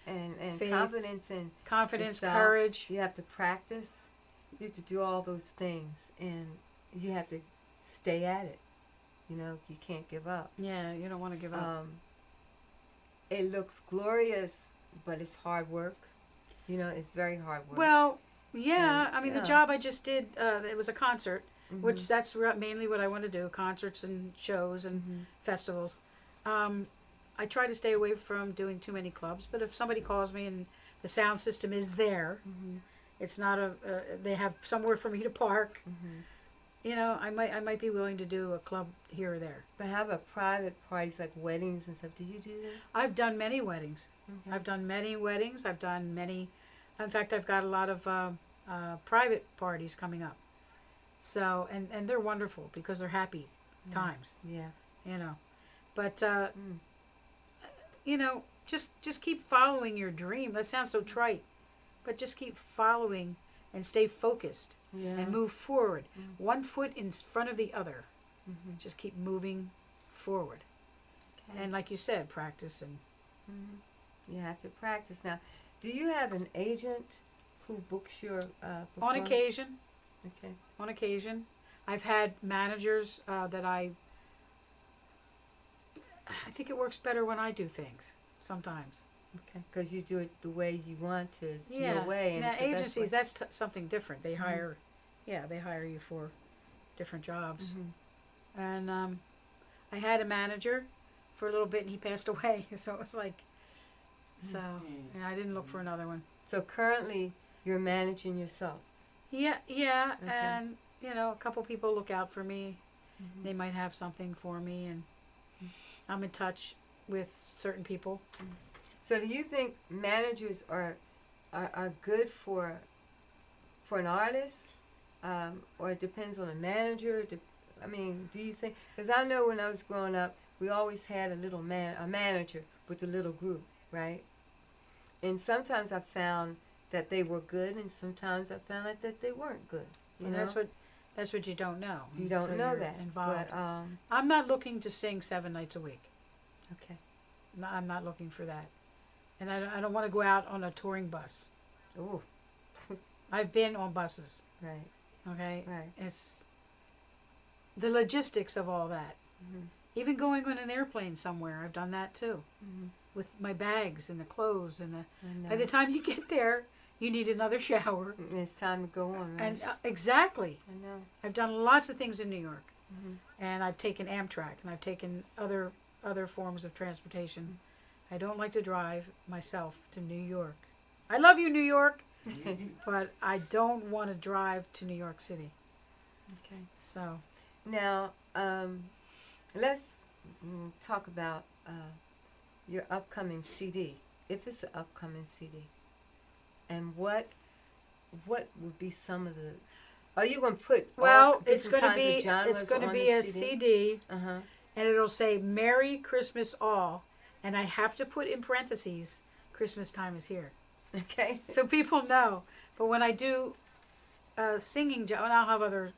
and Faith, confidence in confidence, yourself. courage. You have to practice. You have to do all those things, and you have to stay at it. You can't give up. Yeah, you don't want to give up. It looks glorious, but it's hard work. It's very hard work. Well, yeah. And, I mean, yeah. the job I just did, it was a concert, Mhm. which that's mainly what I want to do, concerts and shows and festivals. I try to stay away from doing too many clubs, but if somebody calls me and the sound system is there, it's not they have somewhere for me to park, I might be willing to do a club here or there. But how about private parties like weddings and stuff? Do you do this? I've done many weddings. Okay. I've done many weddings. I've done many. In fact, I've got a lot of private parties coming up. So, and they're wonderful because they're happy times, Yeah. But, just keep following your dream. That sounds so trite, but just keep following and stay focused Yeah. and move forward. One foot in front of the other. Just keep moving forward. Okay. And like you said, practice and You have to practice. Now, do you have an agent who books your on performance? occasion. Okay. On occasion, I've had managers that I think it works better when I do things sometimes. Okay. Because you do it the way you want to. It's Yeah. your way. And Now it's the best agencies, way. that's something different. They hire yeah, they hire you for different jobs. Mm-hmm. And I had a manager for a little bit, and he passed away. So it was like, so yeah, I didn't look for another one. So currently, you're managing yourself. Yeah, Okay. and a couple people look out for me. Mm-hmm. They might have something for me, and I'm in touch with certain people. So do you think managers are good for an artist, or it depends on the manager? I mean, do you think? Because I know when I was growing up, we always had a manager with a little group, right? And sometimes I found that they were good, and sometimes I found out that they weren't good. You And know? that's what you don't know. You don't until know you're that. involved. But I'm not looking to sing 7 nights a week. okay. No, I'm not looking for that. And I don't want to go out on a touring bus. Oh. I've been on buses. Right. Okay? Right. It's the logistics of all that. Mm-hmm. Even going on an airplane somewhere, I've done that too. Mm-hmm. With my bags and the clothes and I know. by the time you get there, you need another shower. And it's time to go on, right? And exactly. I know. I've done lots of things in New York. Mm-hmm. And I've taken Amtrak, and I've taken other forms of transportation. I don't like to drive myself to New York. I love you, New York, but I don't want to drive to New York City. Okay. So Now, let's talk about your upcoming CD, if it's an upcoming CD, and what would be some of the? Are you going to put it's going to be a CD, Uh-huh. and it'll say "Merry Christmas All," and I have to put in parentheses, "Christmas time is here," Okay. so people know. But when I do singing, and I'll have other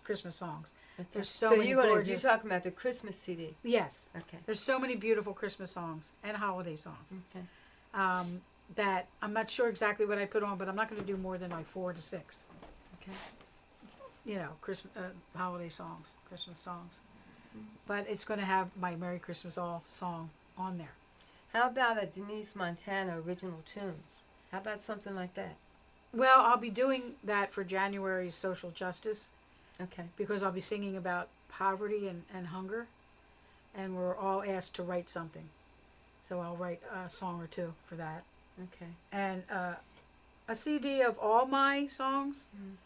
Christmas songs. There's so many you're gorgeous. talking about the Christmas CD. Yes. Okay. There's so many beautiful Christmas songs and holiday songs Okay. that I'm not sure exactly what I put on, but I'm not going to do more than like 4 to 6. Okay. Christmas holiday songs, Christmas songs. But it's going to have my Merry Christmas All song on there. How about a Denise Montana original tune? How about something like that? Well, I'll be doing that for January's social justice Okay. because I'll be singing about poverty and hunger, and we're all asked to write something. So I'll write a song or two for that. Okay. And a CD of all my songs. Mm.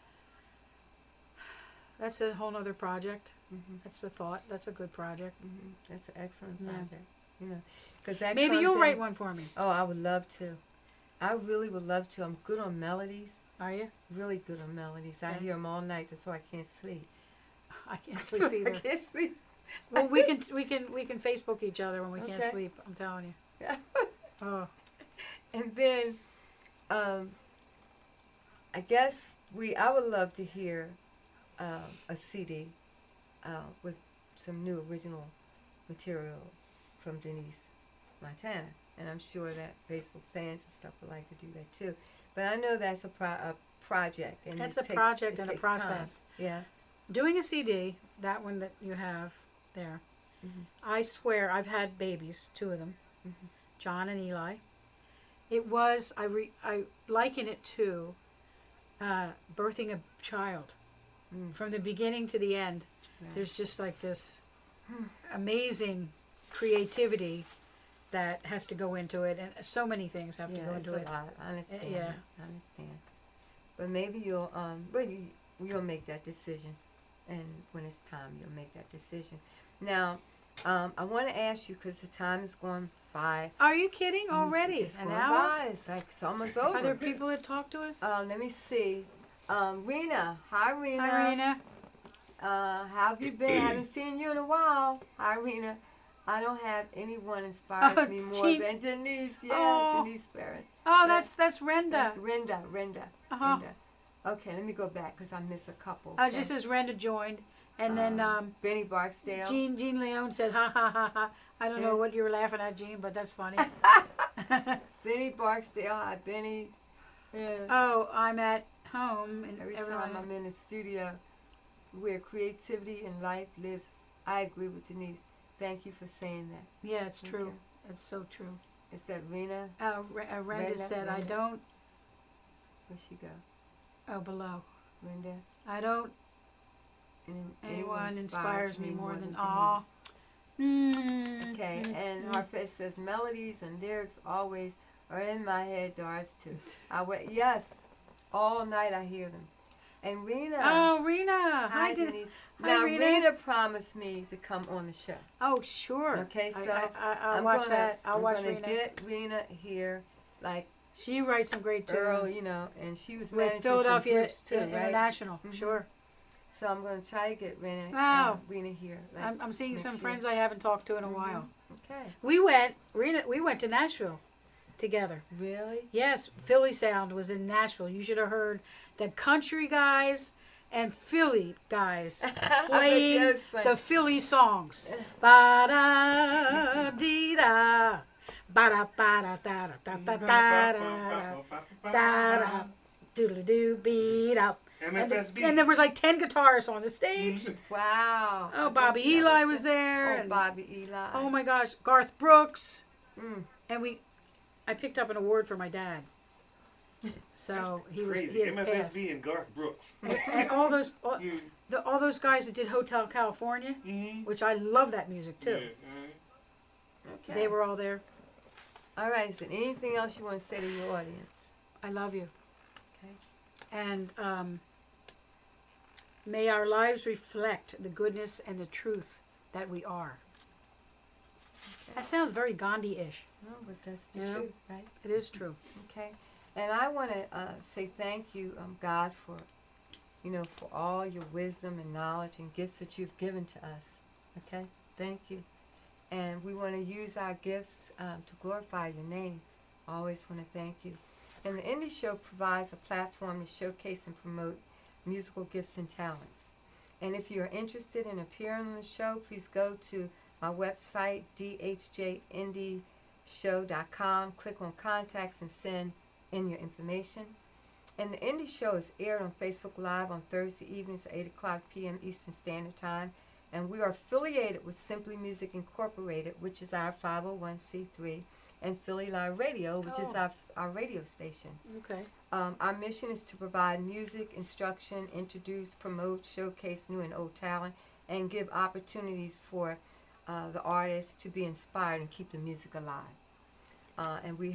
That's a whole other project. Mm-hmm. That's a thought. That's a good project. Mm-hmm. That's an excellent Yeah. project. Because that Maybe comes you'll in- write one for me. Oh, I would love to. I really would love to. I'm good on melodies. Are you? Really good on melodies. I Okay. hear them all night. That's why I can't sleep. I can't sleep either. I can't sleep. Well, we can Facebook each other when we can't Okay. sleep. I'm telling you. Yeah. Oh, And then, I guess I would love to hear a CD with some new original material from Denise Montana. And I'm sure that Facebook fans and stuff would like to do that too. But I know that's a project. And that's it a takes- project it and a takes time. process. Yeah. Doing a CD, that one that you have there. Mhm. I swear, I've had babies, 2 of them, Mhm. John and Eli. It was I liken it to birthing a child. Mm. From the beginning to the end, Right. there's just like this amazing creativity that has to go into it, and so many things have to go it's into a it. lot. I understand. yeah. I understand. But maybe you'll you'll make that decision, and when it's time, you'll make that decision. Now, I want to ask you because the time is going by. Are you kidding already? It's An going hour? by. It's like it's almost over. Are there people that talk to us? Let me see. Rena. Hi, Rena. Hi, Rena. How have you been? I haven't seen you in a while. Hi, Rena. I don't have anyone inspires Oh, me more Jean- than Denise. Yes, Oh. Denise Ferris. Oh, that's Renda. Renda. Uh-huh. Renda. Okay, let me go back because I missed a couple. Just as Renda joined, and then Benny Barksdale. Jean Leone said, "Ha ha ha ha." I don't know what you were laughing at, Jean, but that's funny. Benny Barksdale. Hi, Benny. Yeah. Oh, I'm at home, and Every everyone. time I'm in the studio where creativity and life lives, I agree with Denise. Thank you for saying that. Yeah, it's true. Okay. It's so true. Is that Rena? Renda said, "I Renda. don't." Where'd she go? Oh, below. Linda? I don't. Anyone inspires me more than all. Okay, and Harfest says melodies and lyrics always are in my head, Doris, too. Yes, all night I hear them. And Rena. Oh, Rena. Hi, Denise. Now, Rena promised me to come on the show. Oh, sure. Okay, so I'll watch that. I'll watch Rena. I'm going to get Rena here, like, she writes some great tunes. Earl, you know, and she was with managing Philadelphia some groups too, International. Right? Mm-hmm. Sure. So I'm going to try to get Rena here. Like, I'm seeing some friends I haven't talked to in a while. Okay. We went to Nashville together. Really? Yes, Philly Sound was in Nashville. You should have heard the country guys and Philly guys playing the Philly songs. Ba da dee da, ba da ba da da da da da da da, doodle doo beat up. And there was like 10 guitarists on the stage. Wow. Oh, Bobby Eli was there. Oh, Bobby Eli. Oh my gosh, Garth Brooks. And I picked up an award for my dad. So he was crazy. He had MFSB passed. and Garth Brooks. And all those guys that did Hotel California, which I love that music too. Okay. They were all there. All right. Is there anything else you want to say to your audience? I love you. Okay. And may our lives reflect the goodness and the truth that we are. Okay. That sounds very Gandhi-ish. No, but that's the truth, right? It is true. Okay. And I want to say thank you, God, for all your wisdom and knowledge and gifts that you've given to us. Okay? Thank you. And we want to use our gifts to glorify your name. I always want to thank you. And the Indie Show provides a platform to showcase and promote musical gifts and talents. And if you're interested in appearing on the show, please go to my website, dhjindieshow.com. Click on Contacts and send in your information. And the Indie Show is aired on Facebook Live on Thursday evenings at 8 o'clock p.m. Eastern Standard Time. And we are affiliated with Simply Music Incorporated, which is our 501c3, and Philly Live Radio, which is our radio station. Okay. Our mission is to provide music, instruction, introduce, promote, showcase new and old talent, and give opportunities for the artists to be inspired and keep the music alive. And we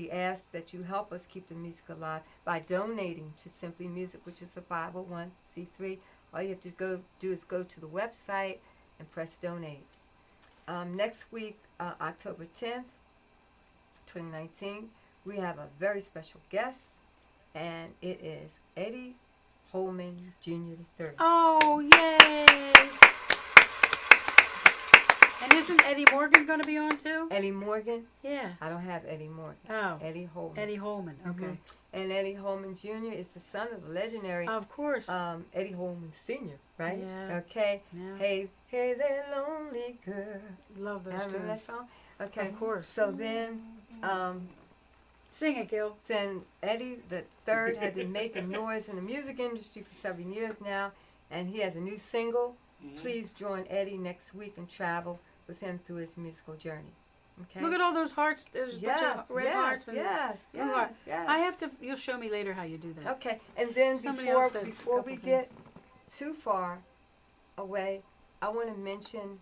ask that you help us keep the music alive by donating to Simply Music, which is a 501c3. All you have to do is go to the website and press donate. Next week, October 10th, 2019, we have a very special guest, and it is Eddie Holman Jr. III. Oh, yay! And isn't Eddie Morgan going to be on too? Eddie Morgan? Yeah. I don't have Eddie Morgan. Oh. Eddie Holman. Eddie Holman, okay. Mm-hmm. And Eddie Holman Jr. is the son of the legendary of course. Eddie Holman Sr., right? Yeah. Okay. Yeah. Hey there, lonely girl. Love those tunes. Remember that song? Okay. Of course. So then, sing it, Gil. Then Eddie the Third has been making noise in the music industry for several years now, and he has a new single. Please join Eddie next week and travel with him through his musical journey. Okay. Look at all those hearts. There's a bunch of red hearts. And yes. I have to. You'll show me later how you do that. Okay. And then before we get too far away, I want to mention.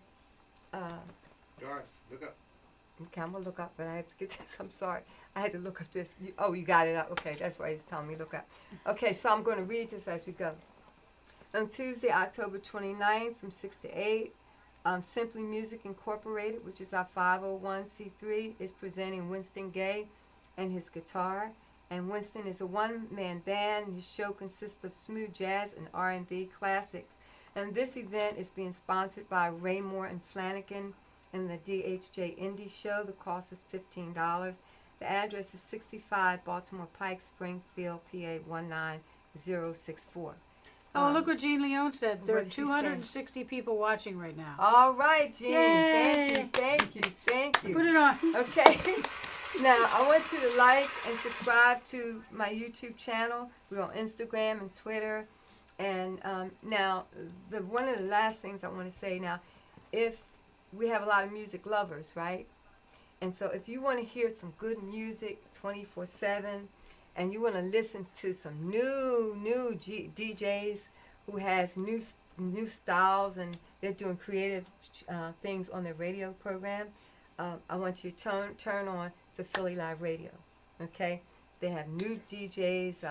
Doris, look up. Okay, I'm gonna look up, but I have to get this. I'm sorry. I had to look up this. You got it up. Okay, that's why he's telling me look up. Okay, so I'm going to read this as we go. On Tuesday, October 29th, from 6 to 8. Simply Music Incorporated, which is our 501c3, is presenting Winston Gay and his guitar. And Winston is a one-man band. His show consists of smooth jazz and R&B classics. And this event is being sponsored by Raymore and Flanagan and the DHJ Indie Show. The cost is $15. The address is 65 Baltimore Pike, Springfield, PA 19064. Oh, look what Gene Leone said. There are 260 people watching right now. All right, Gene. Yay. Thank you. Put it on. Okay. Now, I want you to like and subscribe to my YouTube channel. We're on Instagram and Twitter. And now, one of the last things I want to say now, if we have a lot of music lovers, right? And so if you want to hear some good music 24/7, and you want to listen to some new DJs who has new styles, and they're doing creative things on their radio program, I want you to turn on to Philly Live Radio. Okay, they have new DJs,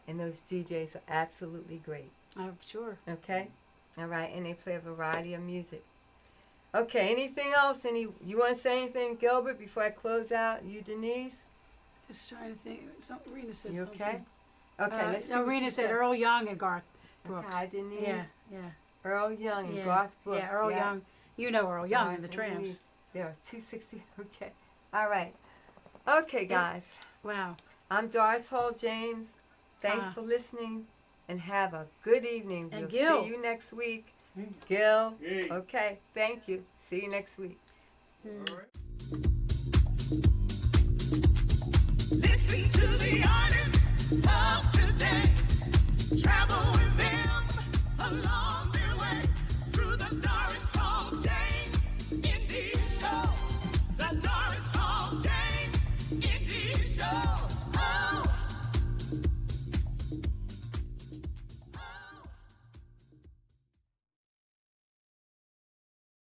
and those DJs are absolutely great. I'm sure. Okay, all right, and they play a variety of music. Okay, anything else? You want to say anything, Gilbert, before I close out? You, Denise? Just trying to think. Rena said You something. okay? Okay, let's see. No, what Rena she said Earl Young and Garth Brooks. Okay, Denise. Yeah. Earl Young and Yeah. Garth Brooks. Yeah, Earl Young. You know Earl Young and the Doris Tramps. Denise. There are 260. Okay. All right. Okay, guys. Wow. I'm Doris Hall James. Thanks for listening, and have a good evening. And We'll Gil. see you next week. Gil. Yay. Okay. Thank you. See you next week. All right. Listen to the honor.